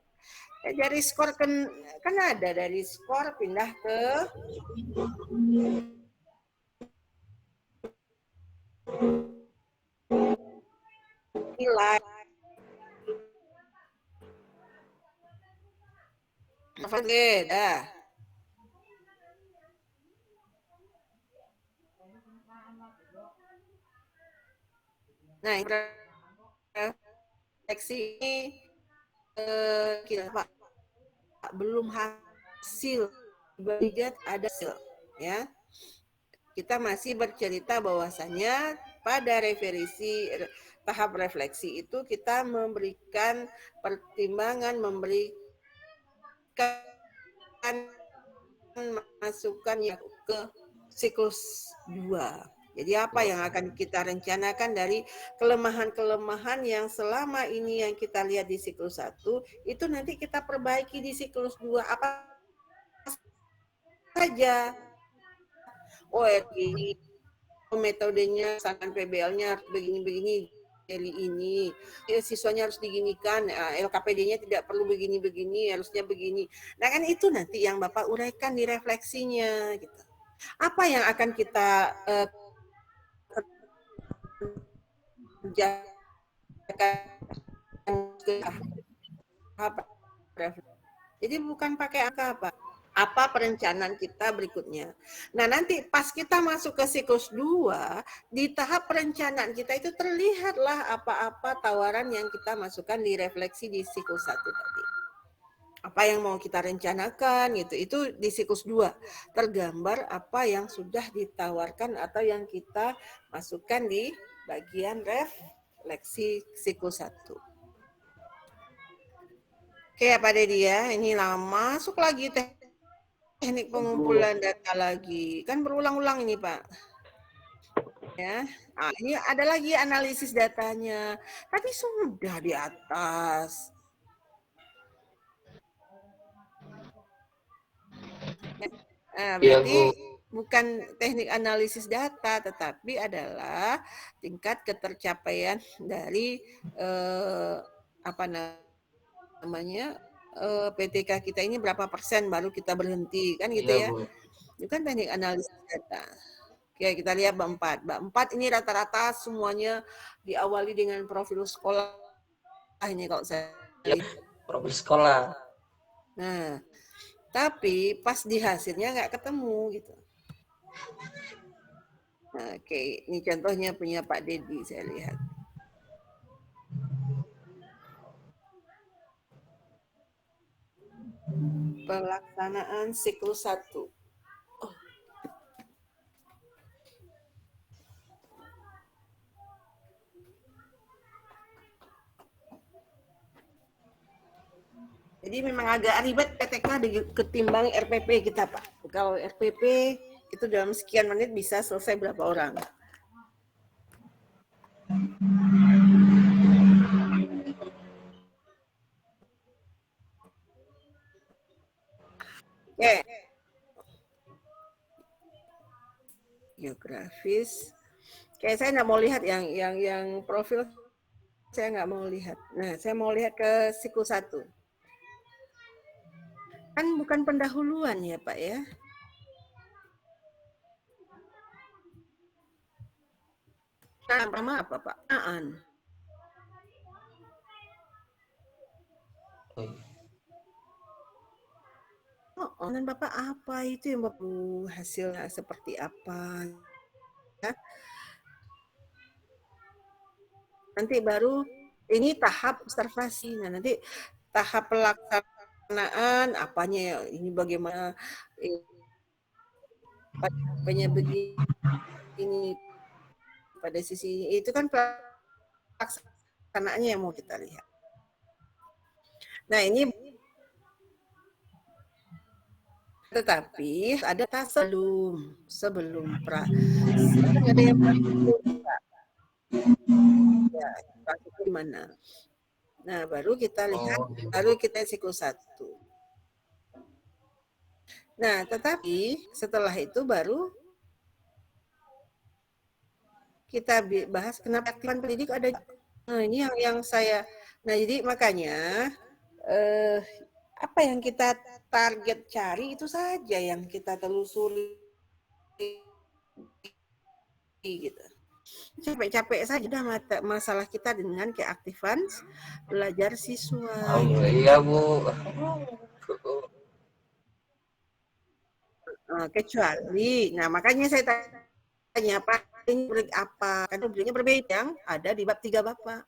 Ya, dari skor kan ada dari skor pindah ke nilai. Oke, dah. Nah, refleksi ini kita Pak belum hasil lihat ada hasil ya. Kita masih bercerita bahwasannya pada tahap refleksi itu kita memberikan pertimbangan, memberikan masukan yang ke siklus 2. Jadi apa yang akan kita rencanakan dari kelemahan-kelemahan yang selama ini yang kita lihat di siklus 1, itu nanti kita perbaiki di siklus 2 apa saja. Ini metodenya, misalkan PBL-nya harus begini-begini, dari ini, siswanya harus diginikan, LKPD-nya tidak perlu begini-begini, harusnya begini. Nah kan itu nanti yang Bapak uraikan di refleksinya. Gitu. Apa yang akan kita jadi bukan pakai angka apa perencanaan kita berikutnya. Nah nanti pas kita masuk ke siklus 2, di tahap perencanaan kita itu terlihatlah apa-apa tawaran yang kita masukkan di refleksi di siklus 1 tadi. Apa yang mau kita rencanakan gitu, itu di siklus 2 tergambar apa yang sudah ditawarkan atau yang kita masukkan di bagian refleksi siklus 1. Oke ya Pak Dedi ya, ini lama masuk lagi teknik pengumpulan data lagi. Kan berulang-ulang ini Pak. Ya, nah, ini ada lagi analisis datanya. Tapi sudah di atas. Berarti bukan teknik analisis data, tetapi adalah tingkat ketercapaian dari apa namanya PTK kita ini berapa persen baru kita berhenti kan gitu ya. Itu kan teknik analisis data. Oke, kita lihat bab 4. Bab 4 ini rata-rata semuanya diawali dengan profil sekolah ini kalau saya lihat. Profil sekolah. Nah, tapi pas di hasilnya nggak ketemu gitu. Nah, oke, ini contohnya punya Pak Dedi saya lihat. Pelaksanaan siklus 1. Jadi memang agak ribet PTK ketimbang RPP kita, Pak. Kalau RPP itu dalam sekian menit bisa selesai berapa orang. Oke. Geografis. Kayak saya nggak mau lihat yang profil, saya nggak mau lihat. Nah, saya mau lihat ke siklus 1. Kan bukan pendahuluan ya, Pak ya. Nah, pertama apa, Pak? Aan. Oh, dan Bapak apa itu yang Bapak hasilnya seperti apa? Ya. Nanti baru ini tahap observasi. Nah, nanti tahap pelaksanaan apanya ya, ini bagaimana apanya begini pada sisi itu kan pelaksanaannya yang mau kita lihat. Nah, ini tetapi ada sebelum ada yang ya, itu gimana? Nah, baru kita lihat, baru kita siklus 1. Nah, tetapi setelah itu baru kita bahas kenapa aktifan pendidik ada. Nah, ini yang saya. Nah, jadi makanya apa yang kita target cari itu saja yang kita telusuri gitu. Capek-capek saja dah masalah kita dengan keaktifan belajar siswa. Oh iya Bu. Kecuali, nah makanya saya tanya Pak, ini rubrik apa? Karena rubriknya berbeda yang ada di bab 3 Bapak.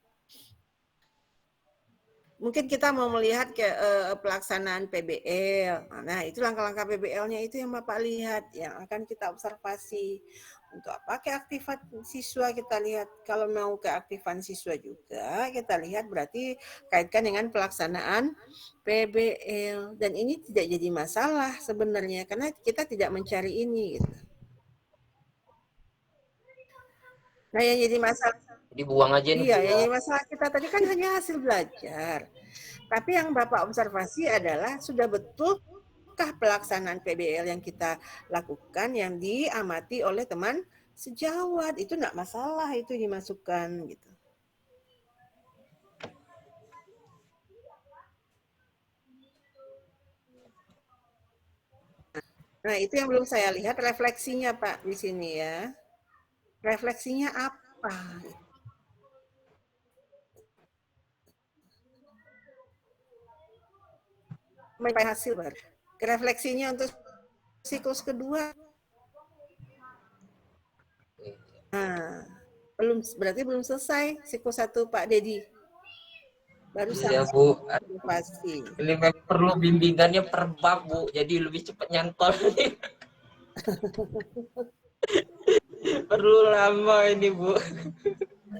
Mungkin kita mau melihat ke pelaksanaan PBL. Nah, itu langkah-langkah PBL-nya itu yang Bapak lihat, yang akan kita observasi. Untuk apa keaktifan siswa kita lihat. Kalau mau keaktifan siswa juga, kita lihat berarti kaitkan dengan pelaksanaan PBL. Dan ini tidak jadi masalah sebenarnya, karena kita tidak mencari ini. Gitu. Nah, yang jadi masalah dibuang aja nih. Iya, yang jadi masalah kita tadi kan hanya hasil belajar. Tapi yang Bapak observasi adalah sudah betulkah pelaksanaan PBL yang kita lakukan yang diamati oleh teman sejawat. Itu enggak masalah itu dimasukkan gitu. Nah, itu yang belum saya lihat refleksinya Pak di sini ya. Refleksinya apa? Mencapai hasil baru. Refleksinya untuk siklus kedua. Nah, berarti belum selesai siklus 1 Pak Dedi. Baru iya Bu. Pasti. Ini perlu bimbingannya per bab Bu, jadi lebih cepat nyantol. Perlu lama ini Bu.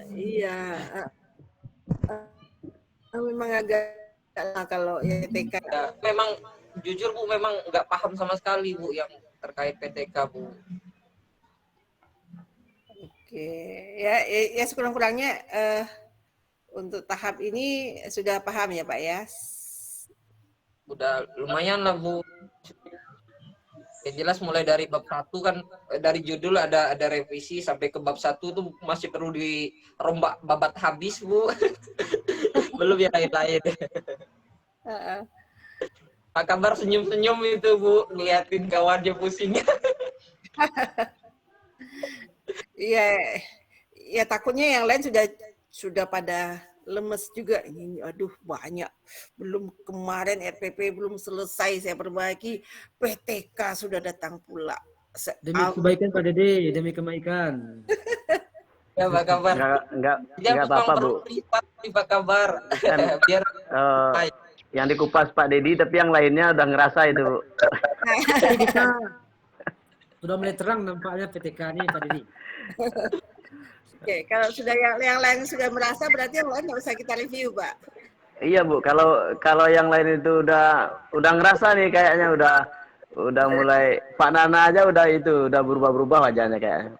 Iya. Memang agak kalau ya PTK. Ya, memang jujur Bu, memang nggak paham sama sekali Bu yang terkait PTK Bu. Oke, ya sekurang-kurangnya untuk tahap ini sudah paham ya Pak ya? Udah lumayan lah Bu. Yang jelas mulai dari bab 1 kan, dari judul ada revisi sampai ke bab 1 tuh masih perlu dirombak babat habis Bu. Belum yang lain-lain. Pak Kabar senyum-senyum itu Bu, ngeliatin kawannya pusing. Iya, ya takutnya yang lain sudah pada lemes juga. Ini aduh banyak. Belum kemarin RPP belum selesai saya perbaiki, PTK sudah datang pula. Demi kebaikan Pak Dede, demi kebaikan. Ya Pak Kabar. Enggak apa-apa Bu. Pak Kabar. Biar yang dikupas Pak Dedi, tapi yang lainnya udah ngerasa itu Bu. Sudah mulai terang nampaknya PTK ini Pak Dedi. Oke, kalau sudah yang lain sudah merasa berarti yang lain nggak usah kita review Pak. Iya Bu, kalau yang lain itu udah ngerasa nih kayaknya udah mulai Pak Nana aja udah berubah-berubah wajahnya kayaknya.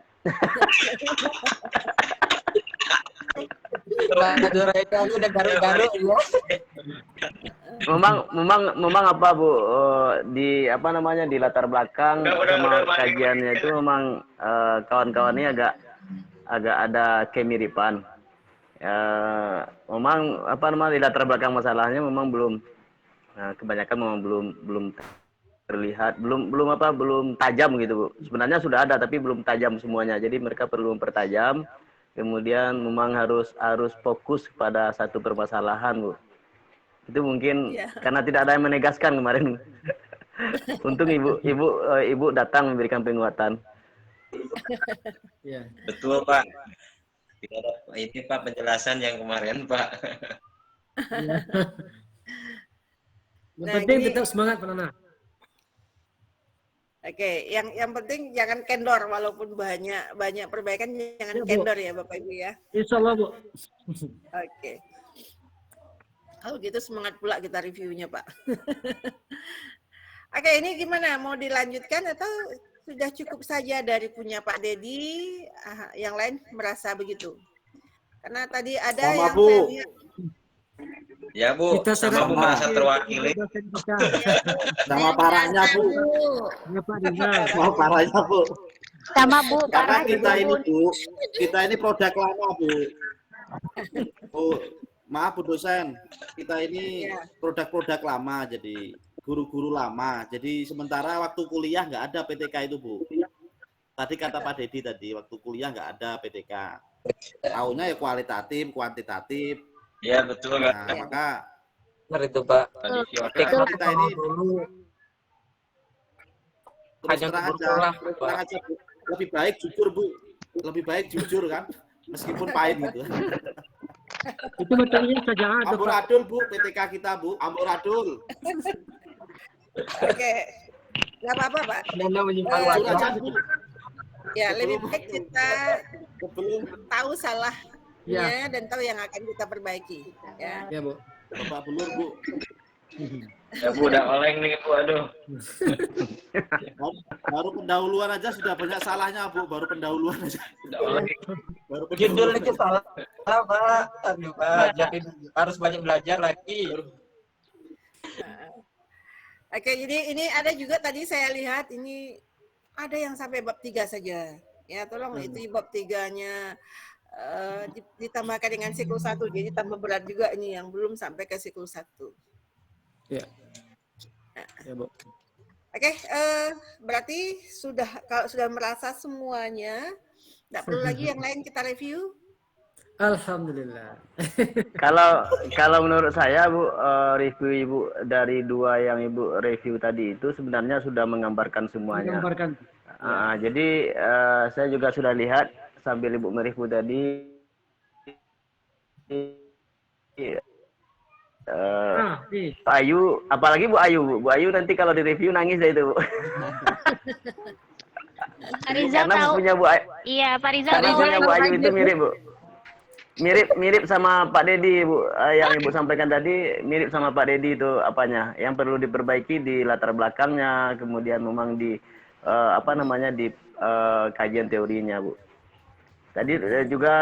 Madura itu udah garuk-garuk ya. Memang apa Bu, di apa namanya di latar belakang sama kajiannya itu memang kawan-kawan ini agak ada kemiripan. Memang apa namanya di latar belakang masalahnya memang kebanyakan memang belum terlihat, belum tajam gitu Bu. Sebenarnya sudah ada tapi belum tajam semuanya. Jadi mereka perlu mempertajam. Kemudian memang harus fokus pada satu permasalahan Bu. Itu mungkin karena tidak ada yang menegaskan kemarin. Untung ibu datang memberikan penguatan. Ya. Betul Pak. Ini Pak penjelasan yang kemarin Pak. Yang penting tetap semangat Pak Nana. Oke, yang penting jangan kendor walaupun banyak perbaikan, jangan kendor ya Bapak Ibu ya. Insya Allah Bu. Oke. Kalau gitu semangat pula kita reviewnya Pak. Oke, ini gimana? Mau dilanjutkan atau sudah cukup saja dari punya Pak Dedi? Yang lain merasa begitu? Karena tadi ada sama, yang Bu. saya lihat. Ya Bu, sama Bu merasa terwakili. Sama parahnya Bu. Sama parahnya Bu. Sama Bu, Karena parah kita juga, ini Bu. Bu, kita ini produk lama Bu. Bu, maaf Bu dosen, kita ini produk-produk lama, jadi guru-guru lama. Jadi sementara waktu kuliah nggak ada PTK itu Bu. Tadi kata Pak Dedi tadi, waktu kuliah nggak ada PTK. Taunya ya kualitatif, kuantitatif. Ya betul Nah, Kak. maka Benar itu Pak. maka kita ini terus terang aja Bu. Lebih baik jujur Bu, lebih baik jujur kan, meskipun pahit gitu. Itu materinya saja ada Pak. Amburadul Bu, PTK kita Bu, amburadul. Oke, nggak apa-apa Pak. Nana menyimpan Jujur wajah. aja Bu. Ya, lebih baik kita tahu salahnya Ya. dan tahu yang akan kita perbaiki. Ya, Ya Bu. Bapak Belur Bu. Ya Bu udah oleng nih Bu, aduh. Baru pendahuluan aja sudah banyak salahnya Bu, baru pendahuluan aja. Udah oleng. Baru Judul pendahuluan aja salah Pak. Aduh Pak, jadi harus banyak belajar lagi. Oke, jadi ini ada juga tadi saya lihat ini ada yang sampai bab 3 saja. Ya, tolong itu bab 3-nya ditambahkan dengan siklus 1. Jadi tambah berat juga ini yang belum sampai ke siklus 1. Ya. Ya Bu. Oke, berarti kalau sudah merasa semuanya, tidak perlu lagi yang lain kita review. Alhamdulillah. Kalau menurut saya Bu, review Ibu dari dua yang Ibu review tadi itu sebenarnya sudah menggambarkan semuanya. Menggambarkan. Jadi saya juga sudah lihat sambil Ibu mereview tadi. Pak Ayu, apalagi Bu Ayu nanti kalau direview nangis deh itu Bu. Pak Rizal Karena tahu. punya Bu Ayu, Iya, Pak Rizal karena tahu. punya Bu Ayu itu mirip Bu. Mirip sama Pak Dedi Bu, yang Ibu sampaikan tadi mirip sama Pak Dedi itu apanya yang perlu diperbaiki di latar belakangnya, kemudian memang di di kajian teorinya Bu. Tadi juga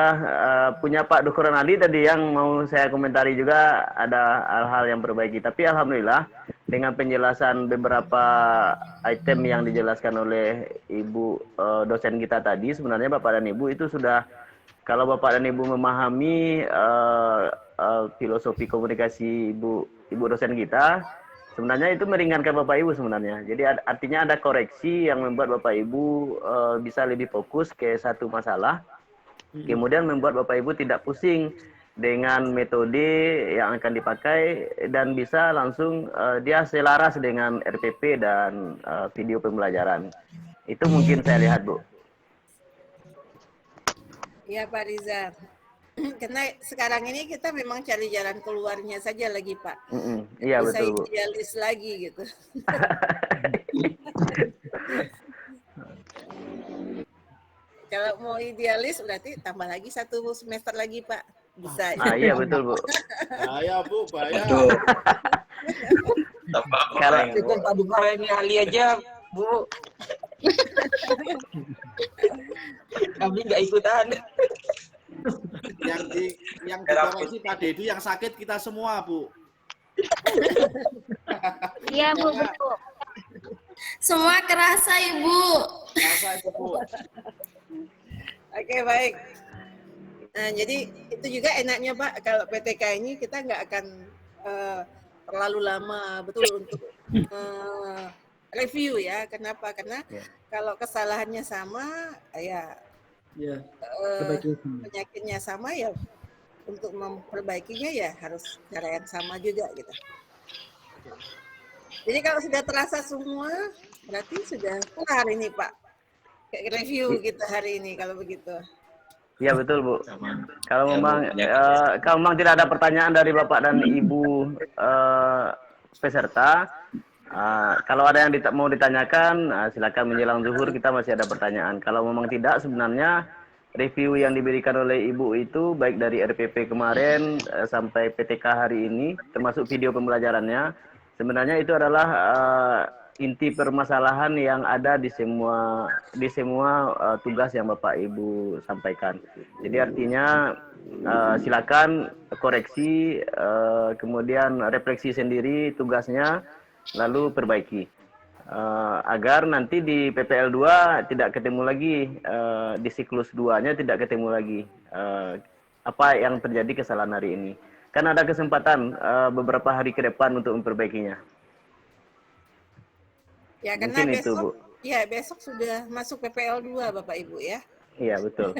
punya Pak Dr. Ali tadi yang mau saya komentari juga ada hal-hal yang perbaiki. Tapi alhamdulillah dengan penjelasan beberapa item yang dijelaskan oleh Ibu dosen kita tadi, sebenarnya Bapak dan Ibu itu sudah, kalau Bapak dan Ibu memahami filosofi komunikasi Ibu dosen kita, sebenarnya itu meringankan Bapak Ibu sebenarnya. Jadi artinya ada koreksi yang membuat Bapak Ibu bisa lebih fokus ke satu masalah. Kemudian membuat Bapak Ibu tidak pusing dengan metode yang akan dipakai dan bisa langsung dia selaras dengan RPP dan video pembelajaran. Itu mungkin saya lihat Bu. Iya Pak Rizal. Karena sekarang ini kita memang cari jalan keluarnya saja lagi Pak. Iya bisa betul Bu. idealis lagi gitu. Kalau mau idealis berarti tambah lagi 1 semester lagi Pak. bisa. Iya betul Bu. Bahaya Bu, bahaya. Aduh. Kalau Cukup Pak Dubara ini ahli aja, Bu. Kami nggak ikutan. Yang dikoreksi Pak Dedi, yang sakit kita semua Bu. Iya, Bu, betul. Semua kerasa Ibu. Kerasa itu Bu. Oke, baik. Nah, jadi itu juga enaknya Pak, kalau PTK ini kita nggak akan terlalu lama betul untuk review ya. Kenapa? Karena kalau kesalahannya sama, ya penyakitnya sama ya, untuk memperbaikinya ya harus cara yang sama juga gitu. Jadi kalau sudah terasa semua, berarti sudah kelar ini Pak. Kayak review kita hari ini kalau begitu. Iya betul Bu. Kalau memang tidak ada pertanyaan dari Bapak dan Ibu peserta, kalau ada yang mau ditanyakan, silakan menjelang zuhur, kita masih ada pertanyaan. Kalau memang tidak, sebenarnya review yang diberikan oleh Ibu itu baik dari RPP kemarin sampai PTK hari ini, termasuk video pembelajarannya, sebenarnya itu adalah inti permasalahan yang ada di semua tugas yang Bapak Ibu sampaikan. Jadi artinya silakan koreksi, kemudian refleksi sendiri tugasnya, lalu perbaiki. Agar nanti di PPL 2 tidak ketemu lagi, di siklus 2-nya tidak ketemu lagi apa yang terjadi kesalahan hari ini. Kan ada kesempatan beberapa hari ke depan untuk memperbaikinya. Ya, karena Mungkin besok, itu, Bu. ya besok sudah masuk PPL 2 Bapak Ibu ya. Iya, betul.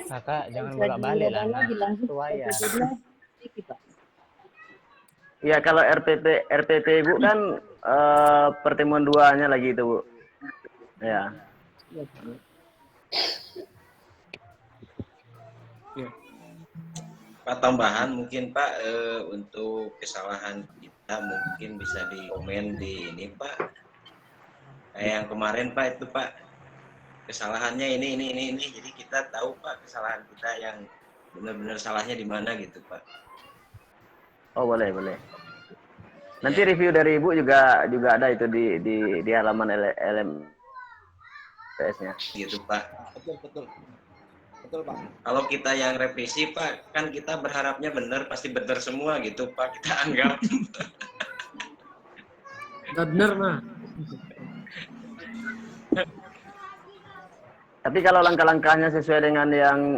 Kakak jangan bolak-balik lah. Tua ya. Iya, kalau RPP Ibu kan pertemuan 2-nya lagi itu, Bu. Ya. Pak, tambahan mungkin Pak, untuk kesalahan kita mungkin bisa dikomen di ini Pak. Yang kemarin Pak itu Pak, kesalahannya ini. Jadi kita tahu Pak kesalahan kita yang benar-benar salahnya di mana gitu Pak. Oh, boleh. Nanti review dari Ibu juga ada itu di halaman LMPS-nya. Gitu Pak. Betul Pak. Kalau kita yang revisi Pak, kan kita berharapnya benar, pasti benar semua gitu Pak, kita anggap. Nggak benar mah. Tapi kalau langkah-langkahnya sesuai dengan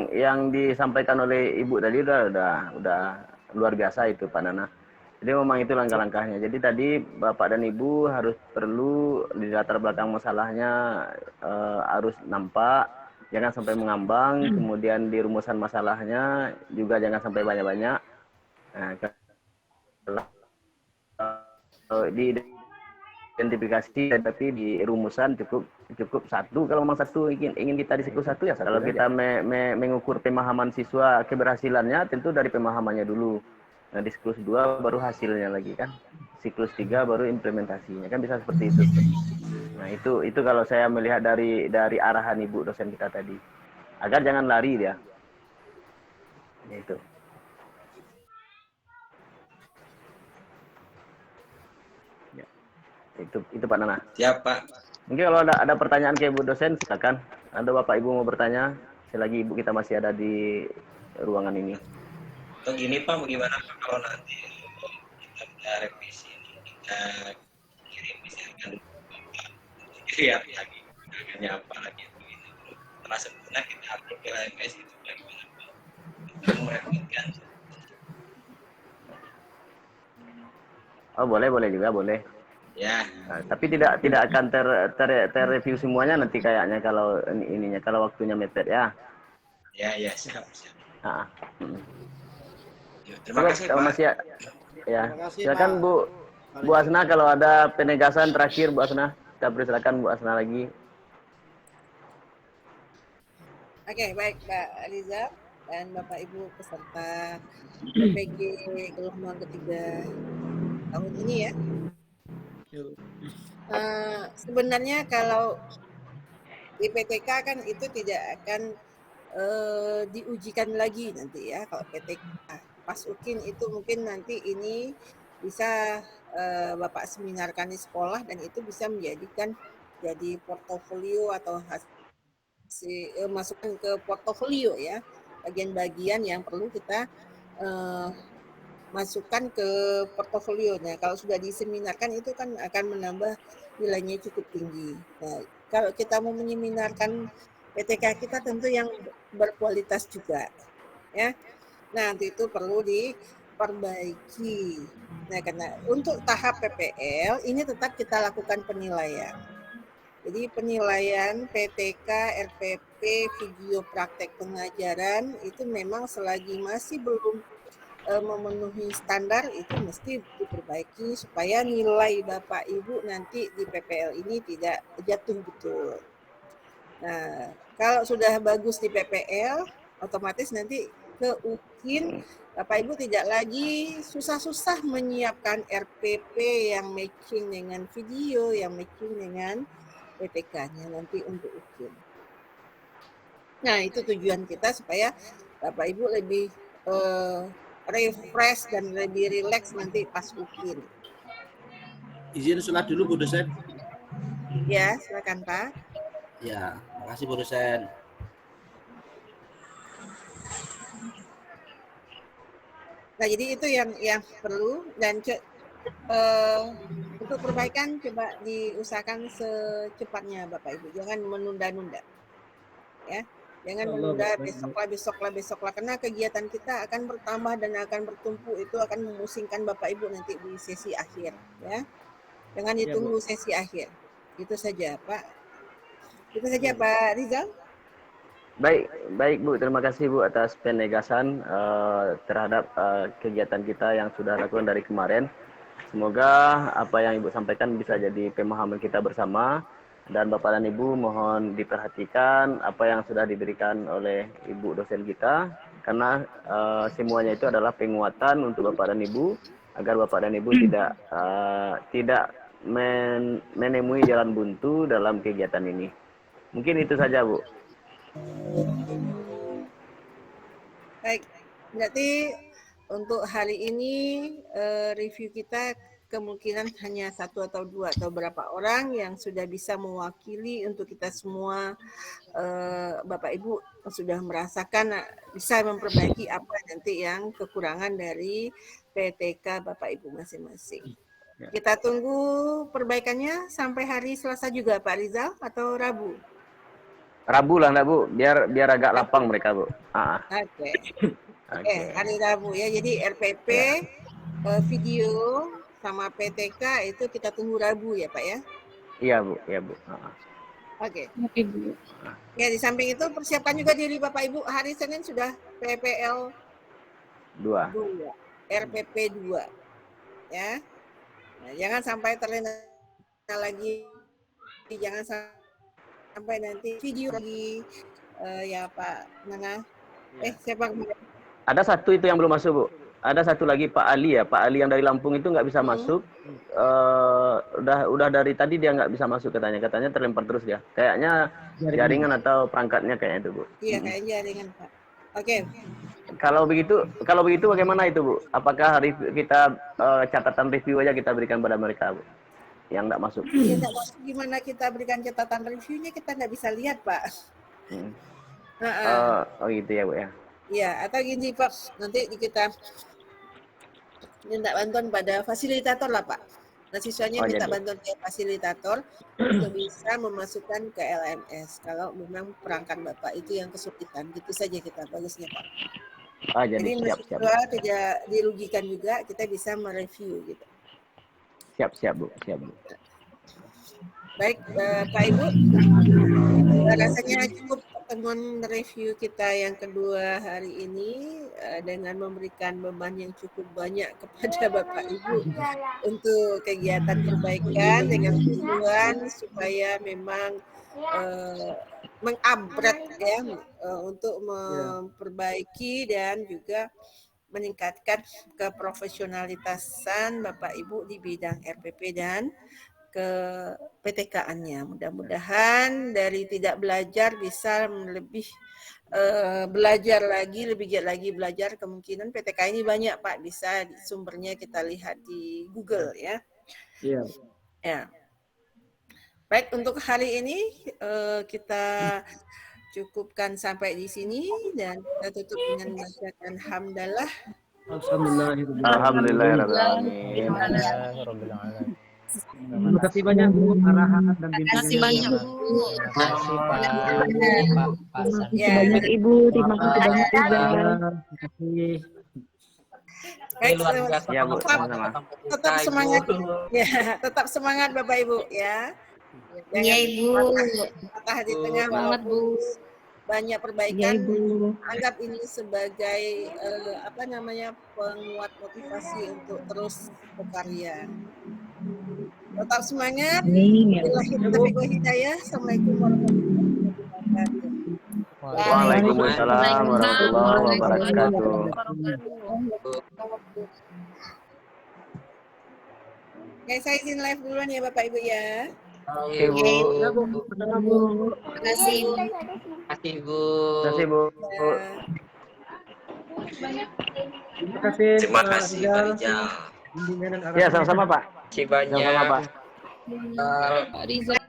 yang disampaikan oleh Ibu tadi udah luar biasa itu Pak Nana. Jadi memang itu langkah-langkahnya. Jadi tadi Bapak dan Ibu perlu di latar belakang masalahnya harus nampak, jangan sampai mengambang, kemudian di rumusan masalahnya juga jangan sampai banyak-banyak. Nah, kalau di identifikasi tapi di rumusan cukup satu. Kalau memang satu ingin kita di siklus 1 ya satu. Kalau kita mengukur pemahaman siswa keberhasilannya, tentu dari pemahamannya dulu. Nah, di siklus 2 baru hasilnya lagi kan. Siklus 3 baru implementasinya, kan bisa seperti itu. Nah, itu kalau saya melihat dari arahan Ibu dosen kita tadi. Agar jangan lari dia. Itu. Ya. Itu Pak Nana. Siap Pak. Mungkin kalau ada pertanyaan ke Ibu dosen, silakan. Ada Bapak Ibu mau bertanya, selagi Ibu kita masih ada di ruangan ini. Atau gini Pak, bagaimana Pak kalau nanti kita udah revisi, kita kirim misalkan lihat lagi gunakannya apa lagi itu. Setelah sempurna kita upload ke LMS itu bagaimana Pak? Untuk merepotkan. Oh, boleh juga, boleh. Ya. Nah, tapi tidak akan terreview semuanya nanti kayaknya kalau ininya, kalau waktunya mepet ya. Ya, siap. Nah. Terima kasih Pak. Masih ya. kasih, Silakan Pak. Bu Asna, kalau ada penegasan terakhir Bu Asna. Kita persilakan Bu Asna lagi. Oke, baik Pak Riza dan Bapak Ibu peserta PPG gelombang ketiga tahun ini ya. Sebenarnya kalau Di PTK kan itu tidak akan diujikan lagi nanti ya kalau PTK. Pas UKIN itu mungkin nanti ini bisa Bapak seminarkan di sekolah dan itu bisa menjadikan jadi portofolio atau masukkan ke portofolio ya, bagian-bagian yang perlu kita masukkan ke portofolionya. Kalau sudah diseminarkan itu kan akan menambah nilainya cukup tinggi. Nah, kalau kita mau menyeminarkan PTK kita tentu yang berkualitas juga, ya. Nah, nanti itu perlu diperbaiki. Nah, karena untuk tahap PPL ini tetap kita lakukan penilaian. Jadi penilaian PTK, RPP, video praktek pengajaran itu memang selagi masih belum memenuhi standar itu mesti diperbaiki supaya nilai Bapak Ibu nanti di PPL ini tidak jatuh betul. Nah, kalau sudah bagus di PPL, otomatis nanti ke UKIN Bapak Ibu tidak lagi susah-susah menyiapkan RPP yang matching dengan video, yang matching dengan PTK-nya nanti untuk UKIN. Nah, itu tujuan kita supaya Bapak Ibu lebih refresh dan lebih rileks nanti pas UKIN. Izin sholat dulu Bu dosen. Ya, silakan Pak. Ya, makasih Bu dosen. Nah, jadi itu yang perlu dan untuk perbaikan coba diusahakan secepatnya Bapak Ibu, jangan menunda-nunda. Ya. Jangan menunda besoklah karena kegiatan kita akan bertambah dan akan bertumpuk, itu akan memusingkan Bapak Ibu nanti di sesi akhir ya. Jangan ditunggu sesi akhir. Itu saja Pak. Itu saja Pak Rizal. Baik Bu, terima kasih Bu atas penegasan terhadap kegiatan kita yang sudah lakukan dari kemarin. Semoga apa yang Ibu sampaikan bisa jadi pemahaman kita bersama. Dan Bapak dan Ibu mohon diperhatikan apa yang sudah diberikan oleh Ibu dosen kita, karena semuanya itu adalah penguatan untuk Bapak dan Ibu agar Bapak dan Ibu tidak menemui jalan buntu dalam kegiatan ini. Mungkin itu saja Bu. Baik, berarti untuk hari ini review kita kemungkinan hanya 1 atau 2 atau berapa orang yang sudah bisa mewakili untuk kita semua. Bapak Ibu sudah merasakan bisa memperbaiki apa nanti yang kekurangan dari PTK Bapak Ibu masing-masing. Kita tunggu perbaikannya sampai hari Selasa juga Pak Rizal atau Rabu? Rabu lah enggak Bu, biar agak lapang mereka Bu. Oke, hari Rabu ya. Jadi RPP, video sama PTK itu kita tunggu Rabu ya Pak ya? Iya Bu, iya Bu. Oke. Ya, di samping itu persiapkan juga diri Bapak Ibu, hari Senin sudah PPL 2, RPP 2. Ya. Nah, jangan sampai terlena lagi. Jangan sampai nanti video lagi ya Pak Nana. Siapa kemarin? Ada satu itu yang belum masuk Bu. Ada satu lagi Pak Ali ya, Pak Ali yang dari Lampung itu nggak bisa masuk. Udah dari tadi dia nggak bisa masuk katanya terlempar terus dia. Kayaknya jaringan atau perangkatnya kayaknya itu Bu. Iya kayaknya jaringan Pak. Oke. Kalau begitu bagaimana itu Bu? Apakah kita catatan review aja kita berikan pada mereka Bu? Yang nggak masuk. Ya nggak masuk gimana kita berikan catatan reviewnya, kita nggak bisa lihat Pak. Oh gitu ya Bu ya. Iya, atau gini Pak, nanti kita minta bantuan pada fasilitator lah Pak. Nah, siswanya minta bantuan ke fasilitator untuk bisa memasukkan ke LMS kalau memang perangkat Bapak itu yang kesulitan. Gitu saja kita bagusnya Pak. Jadi mahasiswa tidak dirugikan juga, kita bisa mereview gitu. Siap Bu. Baik Pak Ibu, rasanya cukup pertemuan review kita yang kedua hari ini dengan memberikan beban yang cukup banyak kepada Bapak Ibu untuk kegiatan perbaikan dengan tujuan supaya memang mengupgrade ya untuk memperbaiki dan juga meningkatkan keprofesionalitasan Bapak Ibu di bidang RPP dan ke PTK-annya. Mudah-mudahan dari tidak belajar bisa lebih belajar lagi, lebih giat lagi belajar. Kemungkinan PTK ini banyak Pak, bisa sumbernya kita lihat di Google ya. Iya. Ya. Baik, untuk hari ini kita cukupkan sampai di sini dan kita tutup dengan membacakan hamdalah. Alhamdulillahirrahmanirrahim. Terima kasih banyak Bu arahan dan Terima kasih banyak Bu. Terima kasih Pak Santi. Banyak Ibu, terima kasih banyak juga. Terima kasih. Baik, luar biasa. Ya Bu, sama-sama. tetap semangat ya, tetap semangat Bapak Ibu ya. Iya Ibu. Patah di tengah Semangat Bu. banyak Iya perbaikan. Ibu. Anggap ini sebagai penguat motivasi untuk terus berkarya. Tetap semangat. Amin ya. Billahi taufiq wal hidayah. Assalamualaikum warahmatullahi wabarakatuh. Waalaikumsalam warahmatullahi wabarakatuh. Oke, saya izin live duluan ya Bapak Ibu ya. Oke Bu. Terima kasih. Terima kasih Bu. Terima kasih Bu. Terima kasih. Terima kasih Pak Rizal. Bimbingan dan Ya, arahannya. sama-sama Pak. Terima kasih banyak. Sama-sama Pak. Pak Rizal.